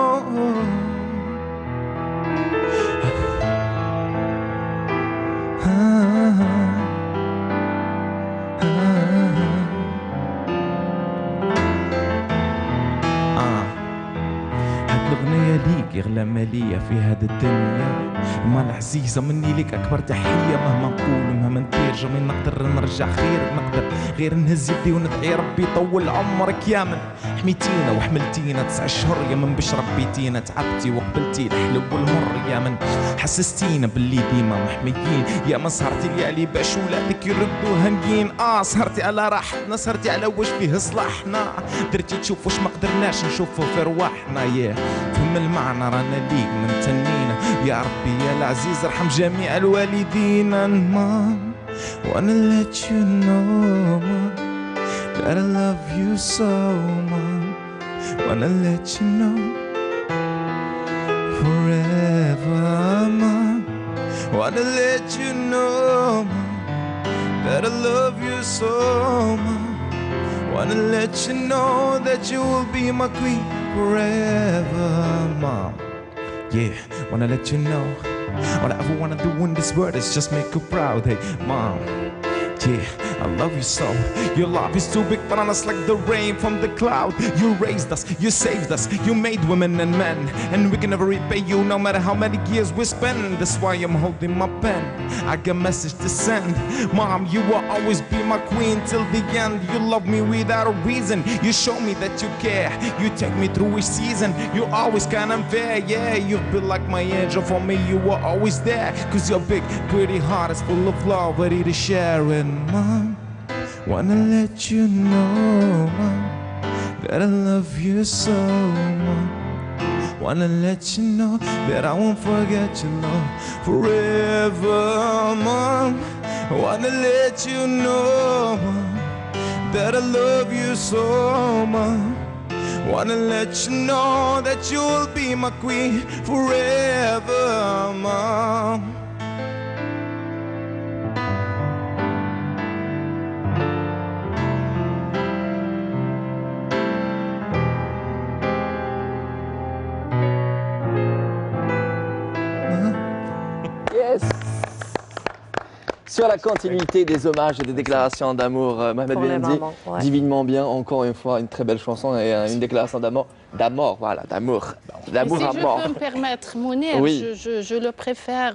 أغلى مالية في هذا الدنيا ما العزيزة مني لك أكبر تحية مهما نقول مهما ندير جميل نقدر نرجع خير نقدر غير نهز يدي وندعي ربي يطول عمرك يا من حميتينا وحملتينا 9 أشهر يا من باش ربيتينا تعبتي وقبلتي الحلو والمر يا من حسستينا باللي ديما محميين يا من سهرتي ليالي باش ولادك يردوا هنيين سهرتي على راحتنا سهرتي على واش فيه صلاحنا درتي تشوف واش ما قدرناش نشوفوا في رواحنا فهم المعنى رانا ليك من تنينا يا ربي يا العزيز ارحم جميع الوالدين Mom, wanna let you know Mom, that I love you so Mom, wanna let you know forever Mom, wanna let you know Mom, that I love you so Mom, wanna let you know that you will be my queen forever Mom. Yeah, wanna let you know All I ever wanna do in this world is just make you proud. Hey, mom, yeah, I love you so. Your love is too big for us, like the rain from the cloud. You raised us, you saved us, you made women and men, and we can never repay you no matter how many years we spend. That's why I'm holding my pen. I got a message to send. Mom, you will always be my queen till the end. You love me without a reason. You show me that you care. You take me through each season. You're always kind of fair. Yeah, you've been like my angel for me. You were always there. Cause your big, pretty heart is full of love, ready to share. And mom, wanna let you know, mom, that I love you so, mom. Wanna let you know that I won't forget your love forever, mom. Wanna let you know, mom, that I love you so, mom. Wanna let you know that you'll be my queen forever, mom. Sur la continuité des hommages et des déclarations d'amour, Mohamed Behendi, ouais. Divinement bien, encore une fois, une très belle chanson et une déclaration d'amour, voilà, d'amour à mort. Si je peux me permettre, Mounir, oui. je le préfère...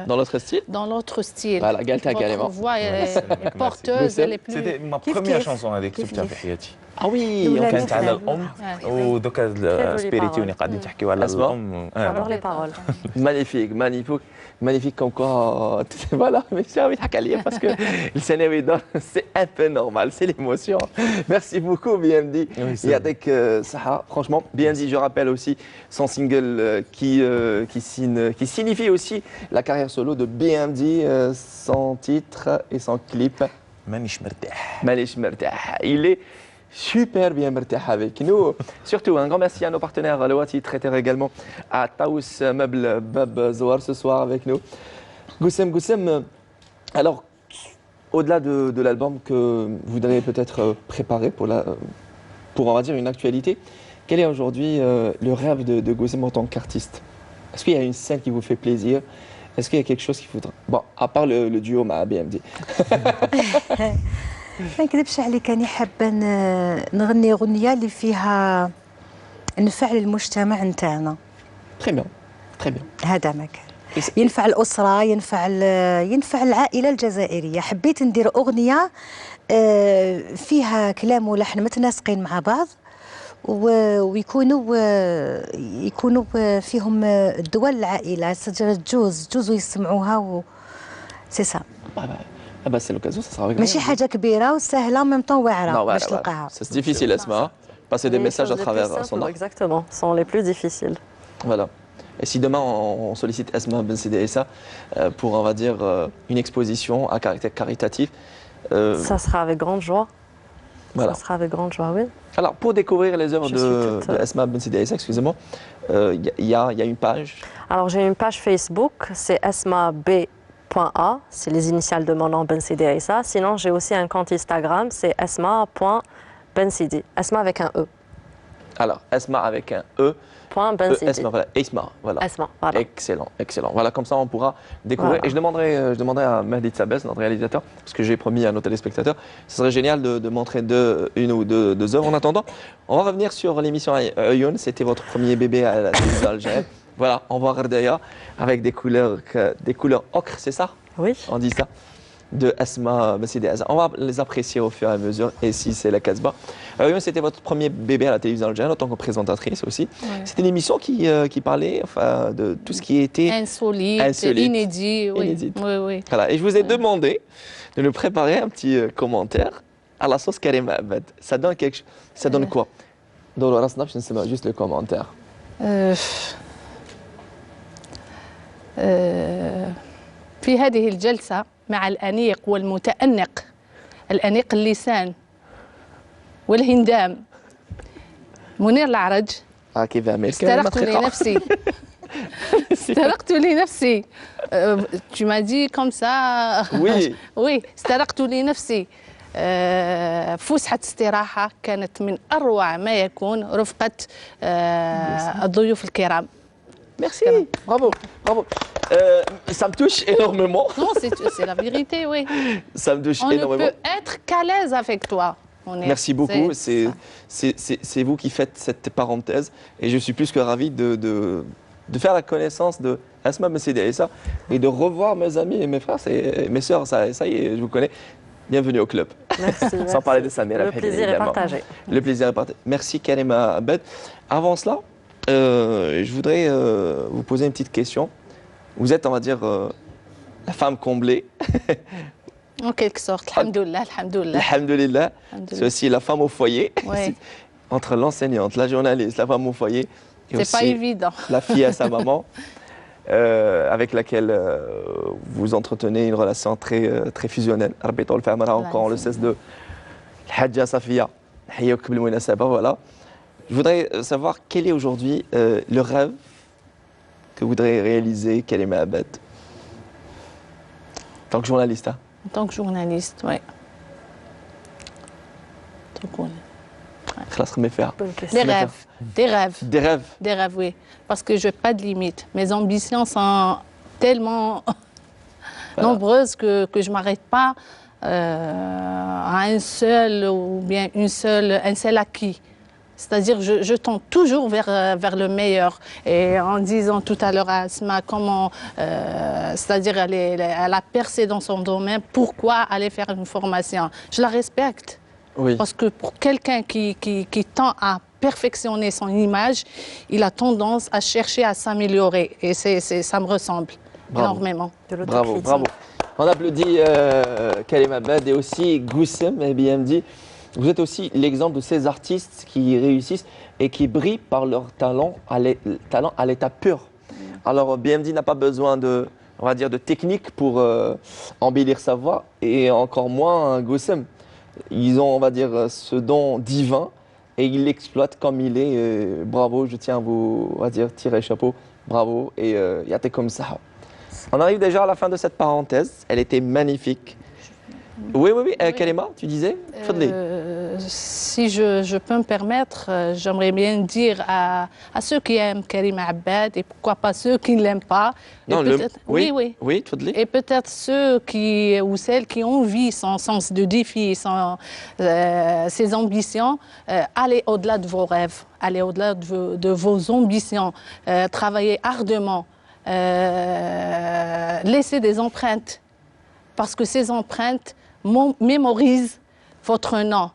dans l'autre style. Dans l'autre style. Voilà, Galta carrément. Votre voix est porteuse, elle est plus... C'était ma première chanson avec Subta Fihiyati. Ah oui, كانت على الأم ودوكا سبيريتيوني قاعدين تحكيو على الأم. J'adore les paroles. Magnifique, magnifique. Magnifique comme quoi, voilà, mais j'ai envie de lire parce que le Sénégal, c'est un peu normal, c'est l'émotion. Merci beaucoup, BMD. Et avec Saha, franchement, BMD, je rappelle aussi son single qui signifie aussi la carrière solo de BMD, son titre et son clip. Manish Mertah. Manish Mertah. Il est super bien مرتاح avec nous. Surtout, un grand merci à nos partenaires, le Wati, traiteur également à Taous Meubles Bab Zohar ce soir avec nous. Goussem, alors, au-delà de l'album que vous voudriez peut-être préparer pour, on va dire, une actualité, quel est aujourd'hui le rêve de Goussem en tant qu'artiste? Est-ce qu'il y a une scène qui vous fait plaisir? Est-ce qu'il y a quelque chose qui vous... Bon, à part le duo مع BMD. ما نكذبش عليك، أنا حابة نغني أغنية اللي فيها نفعل المجتمع نتاعنا. Très bien, très bien. هذا ما كان. ينفع الأسرة، ينفع العائلة الجزائرية. حبيت ندير أغنية فيها كلام ولحن متناسقين مع بعض ويكونوا فيهم الدول العائلة جوز ويسمعوها سي سا. bah c'est l'occasion, ça sera avec ماشي حاجة كبيرة وسهلة en même temps واعرة باش تلقاها. C'est difficile, Esma. Passer des messages à travers son art. Exactement, sont les plus difficiles. Voilà. Et si demain on sollicite Esma Ben Sidi Issa pour, on va dire, une exposition à caractère caritatif, ça sera avec grande joie. Voilà. Ça sera avec grande joie, oui. Alors, pour découvrir les œuvres de Esma Ben Sidi Issa, excusez-moi, il y a une page. Alors, j'ai une page Facebook, c'est Esma B. C'est les initiales de mon nom, Ben Sidi Issa. Sinon, j'ai aussi un compte Instagram, c'est esma.bensidi. Esma avec un E. Alors, Esma avec un E. .bensidi. Esma, voilà. Esma, voilà. Esma, voilà. Excellent, excellent. Voilà, comme ça, on pourra découvrir. Voilà. Et je demanderai à Mehdi Tsabez, notre réalisateur, parce que j'ai promis à nos téléspectateurs, ce serait génial de montrer une ou deux œuvres. En attendant, on va revenir sur l'émission Ayoun. C'était votre premier bébé à la télévision algérienne. Voilà, on voit Rerdaya avec des couleurs ocre, c'est ça? Oui. On dit ça. De Esma Ben Sidi Issa. On va les apprécier au fur et à mesure. Et si c'est la Casbah. C'était votre premier bébé à la télévision algérienne en tant que présentatrice aussi. Ouais. C'était une émission qui parlait de tout ce qui était insolite. Inédit. Oui. Oui. Voilà. Et je vous ai demandé de nous préparer un petit commentaire à la sauce Karim Abed. Ça donne quelque chose. Ça donne quoi? Juste le commentaire. في هذه الجلسة مع الأنيق والمتأنق الأنيق اللسان والهندام منير العرج استرقت لنفسي tu m'as dit comme ça oui استرقت لنفسي فسحة استراحة كانت من أروع ما يكون رفقة الضيوف الكرام. Merci, bravo. Ça me touche énormément. Non, c'est la vérité, oui. Ça me touche On énormément. ne peut être qu'à l'aise avec toi. Merci beaucoup. C'est vous qui faites cette parenthèse. Et je suis plus que ravi de faire la connaissance de Asma Messidi Issa et de revoir mes amis et mes frères et mes sœurs. Ça y est, je vous connais. Bienvenue au club. Merci. Sans parler de Samir. Le plaisir est partagé. Le plaisir est partagé. Merci Karima Abed. Avant cela, je voudrais vous poser une petite question. Vous êtes, on va dire, la femme comblée. En quelque sorte, alhamdoulilah, alhamdoulilah. Alhamdoulilah. C'est aussi la femme au foyer. Ouais. Entre l'enseignante, la journaliste, la femme au foyer. C'est pas évident. La fille à sa maman, avec laquelle vous entretenez une relation très fusionnelle. Quand on le cesse de Hadja Safia. Voilà. Je voudrais savoir quel est aujourd'hui le rêve que vous voudrez réaliser, Karima Abed. En tant que journaliste. Hein? En tant que journaliste, oui. Des rêves, oui. Parce que je n'ai pas de limite. Mes ambitions sont tellement nombreuses que je ne m'arrête pas à un seul ou bien un seul acquis. C'est-à-dire je tends toujours vers le meilleur. Et en disant tout à l'heure à Asma comment, c'est-à-dire elle a percé dans son domaine, pourquoi aller faire une formation? Je la respecte. Oui. Parce que pour quelqu'un qui tend à perfectionner son image, il a tendance à chercher à s'améliorer. Et ça me ressemble énormément. Bravo, bravo. On applaudit Karima Abed et aussi Goussem et BMD. Vous êtes aussi l'exemple de ces artistes qui réussissent et qui brillent par leur talent à l'état pur. Alors BMD n'a pas besoin de, on va dire, de technique pour embellir sa voix et encore moins Goussem. Ils ont, on va dire, ce don divin et ils l'exploitent comme il est. Bravo, je tiens à vous, on va dire, tirer chapeau. Bravo et yaté comme ça. On arrive déjà à la fin de cette parenthèse. Elle était magnifique. Oui, Karima, tu disais si je peux me permettre, j'aimerais bien dire à ceux qui aiment Karima Abed et pourquoi pas ceux qui ne l'aiment pas. Non, oui. Et peut-être ceux ou celles qui envient son sens de défi, ses ambitions, allez au-delà de vos rêves, allez au-delà de vos ambitions, travaillez ardemment, laissez des empreintes, parce que ces empreintes mémorise votre nom.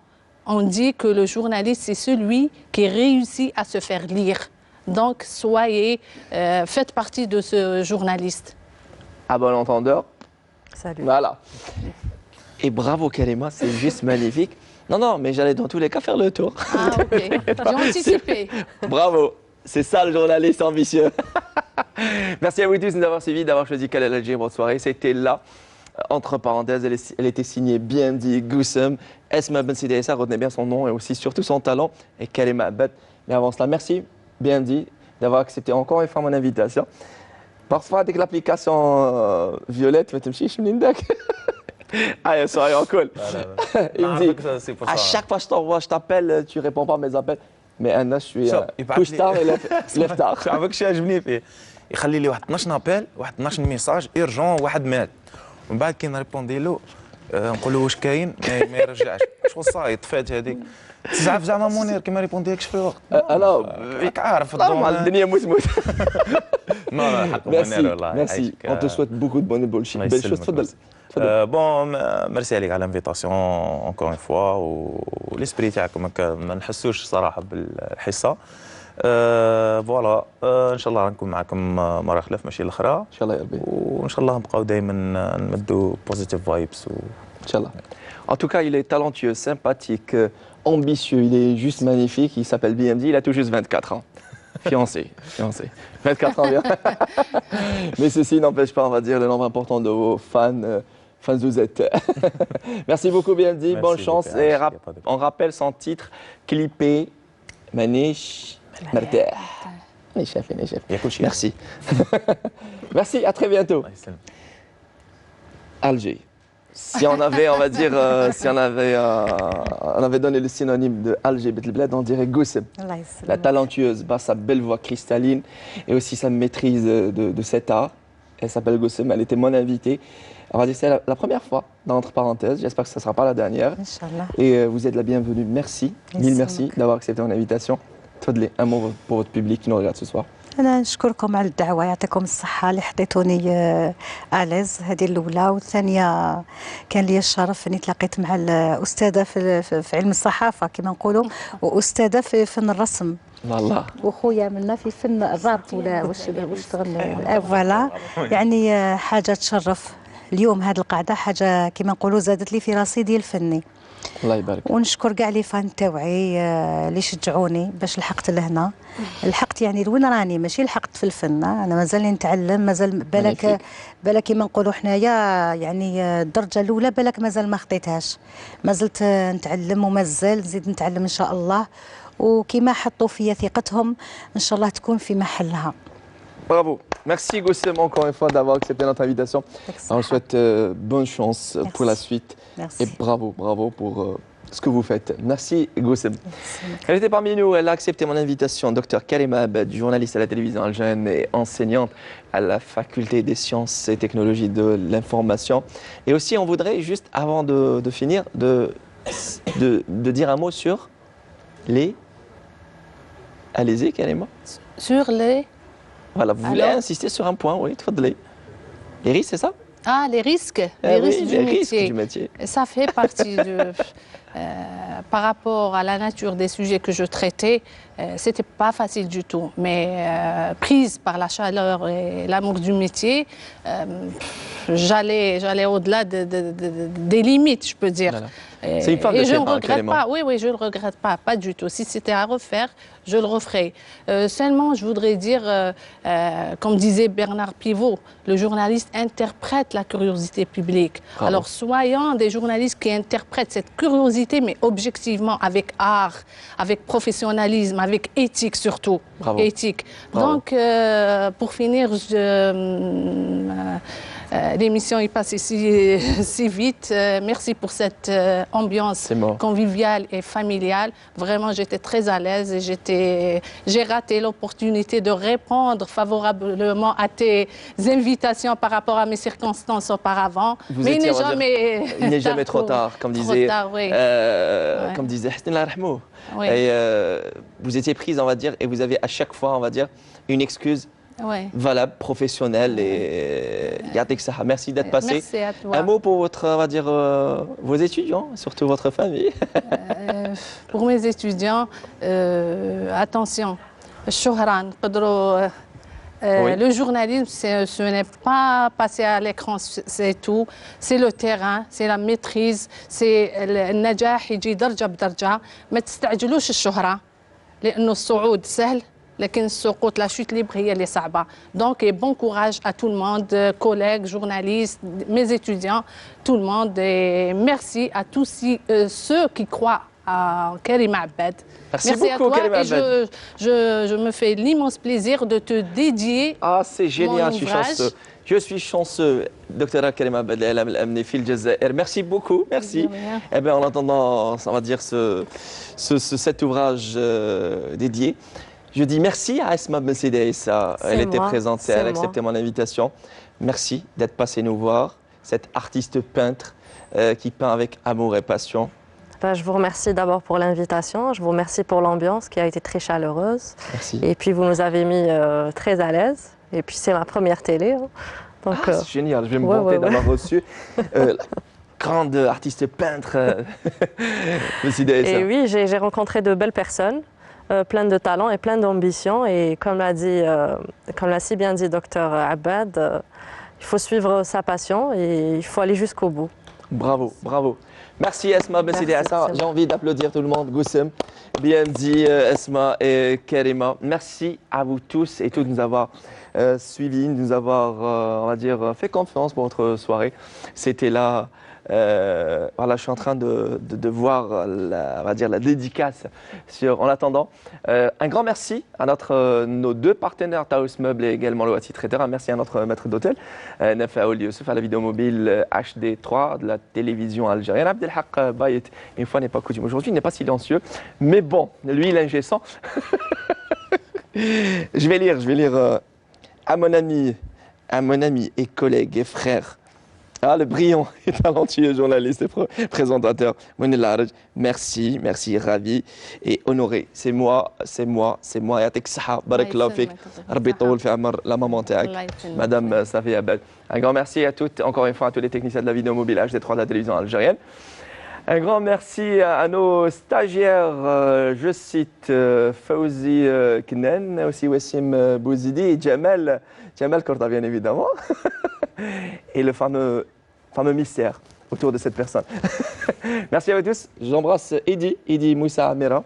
On dit que le journaliste, c'est celui qui réussit à se faire lire. Donc, faites partie de ce journaliste. À bon entendeur. Salut. Voilà. Et bravo, Karima, c'est juste magnifique. Non, mais j'allais dans tous les cas faire le tour. Ah, ok. J'ai anticipé. Bravo. C'est ça le journaliste ambitieux. Merci à vous tous de nous avoir suivis, d'avoir choisi Khaled Alger. Bonne soirée. C'était là. Entre parenthèses, elle était signée BMD Goussem, Asma Messidi Issa, retenez bien son nom et aussi surtout son talent, et Karima Abed. Mais avant cela, merci BMD d'avoir accepté encore une fois mon invitation. Parfois, avec l'application Violette, tu me dis, je ah, soirée en cool. Il me dit, à chaque fois que je t'envoie, je t'appelle, tu réponds pas à mes appels. Mais Anna, je suis couche tard et lève tard. عارفك شي عجبني فيه يخلي لي واحد 12 ابل واحد 12 ميساج ايرجون واحد مات ومن بعد كي نريبوندي له نقول له واش كاين ما يرجعش شغل صاي طفات هذيك تزعف زعما منير كي ما ريبونديكش في الوقت انا راك عارف الدنيا موت لا حق منير والله ميرسي on te souhaite beaucoup de bonnes belles choses تفضل بون ميرسي عليك على الانفيتاسيون اونكور اون فوا والاسبري تاعكم ما نحسوش صراحه بالحصه فوالا ان شاء الله نكون معكم مره خلاف ماشي الاخرى ان شاء الله يا ربي وان شاء الله نبقاو دائما نمدوا بوزيتيف فايبس ان شاء الله. En tout cas, il est talentueux, sympathique, ambitieux, il est juste magnifique, il s'appelle BMD, il a tout juste 24 ans. Fiancé. 24 ans bien. Mais ceci n'empêche pas, on va dire, le nombre important de vos fans vous êtes. Merci beaucoup BMD, merci, bonne chance. Et on rappelle son titre, clippé, Manish Marteh. Merci. Merci, à très bientôt. Alger. Si on avait, on va dire, on avait donné le synonyme de Alger Betlbled, on dirait Goussem, la talentueuse, par sa belle voix cristalline et aussi sa maîtrise de cet art. Elle s'appelle Goussem, elle était mon invitée. On va dire c'est la première fois, dans entre parenthèses. J'espère que ce ne sera pas la dernière. Inch'Allah. Et vous êtes la bienvenue. Merci, mille merci d'avoir accepté mon invitation. تفضلي un mot pour votre public qui nous regarde ce soir. انا نشكركم على الدعوه، يعطيكم الصحه اللي حطيتوني اليز. هذه الاولى، والثانيه كان لي الشرف اني تلاقيت مع الاستاذه في علم الصحافه كما نقولوا، واستاذه في فن الرسم. والله وخويا منا في فن الرابط ولا واش تغني فوالا. يعني حاجه تشرف اليوم هذه القعده، حاجه كما نقولوا زادت لي في رصيدي الفني. الله يبارك. ونشكر كاع لي فان تاوعي اللي شجعوني باش لحقت لهنا. لحقت يعني لوين راني، ماشي لحقت في الفن، انا مازال نتعلم، مازال بالك كيما نقولوا حنايا يعني الدرجه الاولى بالك مازال ما خطيتهاش، مازلت نتعلم ومازال نزيد نتعلم ان شاء الله. وكيما حطوا فيا ثقتهم ان شاء الله تكون في محلها. Bravo. Merci Goussem encore une fois d'avoir accepté notre invitation. On vous souhaite bonne chance pour la suite. Merci. Et bravo pour ce que vous faites. Merci Goussem. Elle était parmi nous, elle a accepté mon invitation. Dr Karima Abed, journaliste à la télévision algérienne et enseignante à la faculté des sciences et technologies de l'information. Et aussi on voudrait juste avant de finir de dire un mot sur les... Allez-y Karima. Sur les... Voilà, vous voulez insister sur un point, oui, tfadli. Les risques, c'est ça? Ah, les risques, risques du métier. Ça fait partie de... par rapport à la nature des sujets que je traitais, c'était pas facile du tout. Mais prise par la chaleur et l'amour du métier, j'allais au-delà des limites, je peux dire. Voilà. C'est une femme de je ne regrette carrément. pas. Oui, je ne le regrette pas du tout. Si c'était à refaire, je le referais. Seulement, je voudrais dire, comme disait Bernard Pivot, le journaliste interprète la curiosité publique. Bravo. Alors, soyons des journalistes qui interprètent cette curiosité, mais objectivement, avec art, avec professionnalisme, avec éthique surtout. Bravo. Éthique. Bravo. Donc, pour finir, l'émission est passée si vite. Merci pour cette ambiance conviviale et familiale. Vraiment, j'étais très à l'aise et j'ai raté l'opportunité de répondre favorablement à tes invitations par rapport à mes circonstances auparavant. Mais il n'est jamais trop tard, comme disait Hassan Larahmou. Vous étiez prise, on va dire, et vous avez à chaque fois, on va dire, une excuse valable, professionnelle et merci d'être passé. Merci à toi. Un mot pour votre, on va dire, vos étudiants, surtout votre famille. Pour mes étudiants, attention, le journalisme, ce n'est pas passer à l'écran, c'est tout. C'est le terrain, c'est la maîtrise, c'est النجاح يجي درجة بدرجة. ما تستعجلوش الشهرة لأنه الصعود سهل. لكن السقوط la chute libre هي اللي صعبة. Donc bon courage à tout le monde, collègues, journalistes, mes étudiants, tout le monde. Et merci à tous ceux qui croient à Karima Abed. Merci beaucoup, à toi. Karima Abed. Et je me fais l'immense plaisir de te dédier. Ah, c'est génial, mon je suis chanceux. Je suis chanceux, Dr Karima Abed, elle a amené Fil Jazair. Merci beaucoup, merci. Eh bien, en attendant, on va dire, cet ouvrage dédié, je dis merci à Esma Ben Sidi Issa. Elle était présente, elle a accepté mon invitation. Merci d'être passé nous voir, cette artiste peintre qui peint avec amour et passion. Je vous remercie d'abord pour l'invitation, je vous remercie pour l'ambiance qui a été très chaleureuse. Merci. Et puis vous nous avez mis très à l'aise. Et puis c'est ma première télé. Donc, c'est génial, je vais me vanter d'avoir reçu grande artiste peintre Ben Sidi Issa. Et oui, j'ai rencontré de belles personnes. Plein de talent et plein d'ambition. Et comme l'a si bien dit Dr Abed, il faut suivre sa passion et il faut aller jusqu'au bout. Bravo, bravo. Merci Esma Ben Sidi Issa. J'ai envie d'applaudir tout le monde. Goussem, bien dit Esma et Karima. Merci à vous tous et toutes de nous avoir suivis, de nous avoir, on va dire, fait confiance pour votre soirée. C'était là. Voilà, je suis en train de voir on va dire, la dédicace en attendant. Un grand merci à nos deux partenaires, Taos Meubles et également le Wati Traiteur. Merci à notre maître d'hôtel, Nafa Oul Youssef, à la vidéo mobile HD3 de la télévision algérienne. Abdelhaq Bayet, une fois n'est pas coutume aujourd'hui, il n'est pas silencieux, mais bon, lui il est ingécent. Je vais lire à mon ami à mon ami et collègue et frère, le brillant et talentueux journaliste et présentateur Mounir Laraj. Merci, merci, ravi et honoré. C'est moi. Yatek Saha, Barakallahu Fik, Rabbi Taoul fi Amar, la maman Taak, Madame Safia Abed. Un grand merci à toutes, encore une fois, à tous les techniciens de la vidéo mobile HD3 de la télévision algérienne. Un grand merci à nos stagiaires, je cite Fawzi Knen, aussi Wassim Bouzidi et Jamal Korda, bien évidemment, et le fameux mystère autour de cette personne. Merci à vous tous. J'embrasse Idi Moussa Amira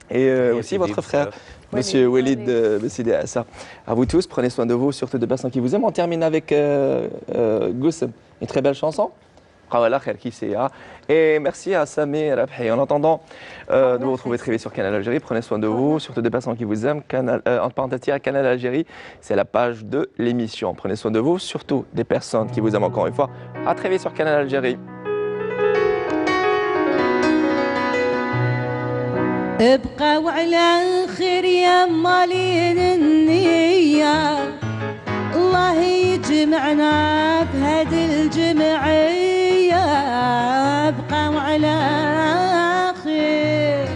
et aussi votre frère, Monsieur Walid Bessidi Assa. À vous tous, prenez soin de vous, surtout de personnes qui vous aiment. On termine avec Goussem, une très belle chanson. Et merci à Samir Rabhi. En attendant de vous retrouver très vite sur Canal Algérie, prenez soin de vous, surtout des personnes qui vous aiment. En parenthèse, Canal Algérie, c'est la page de l'émission. Prenez soin de vous, surtout des personnes qui vous aiment encore une fois. À très vite sur Canal Algérie. ابقوا على خير يا مالين النية الله يجمعنا بهذه الجمعية ابقوا على خير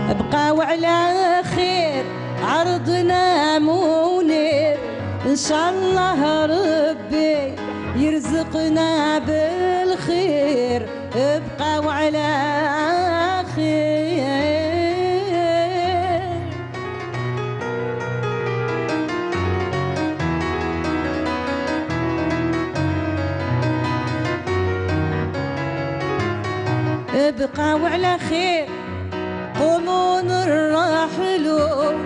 ابقوا على خير عرضنا منير إن شاء الله ربي يرزقنا بالخير ابقوا على خير ابقوا على خير قوموا نرحلوا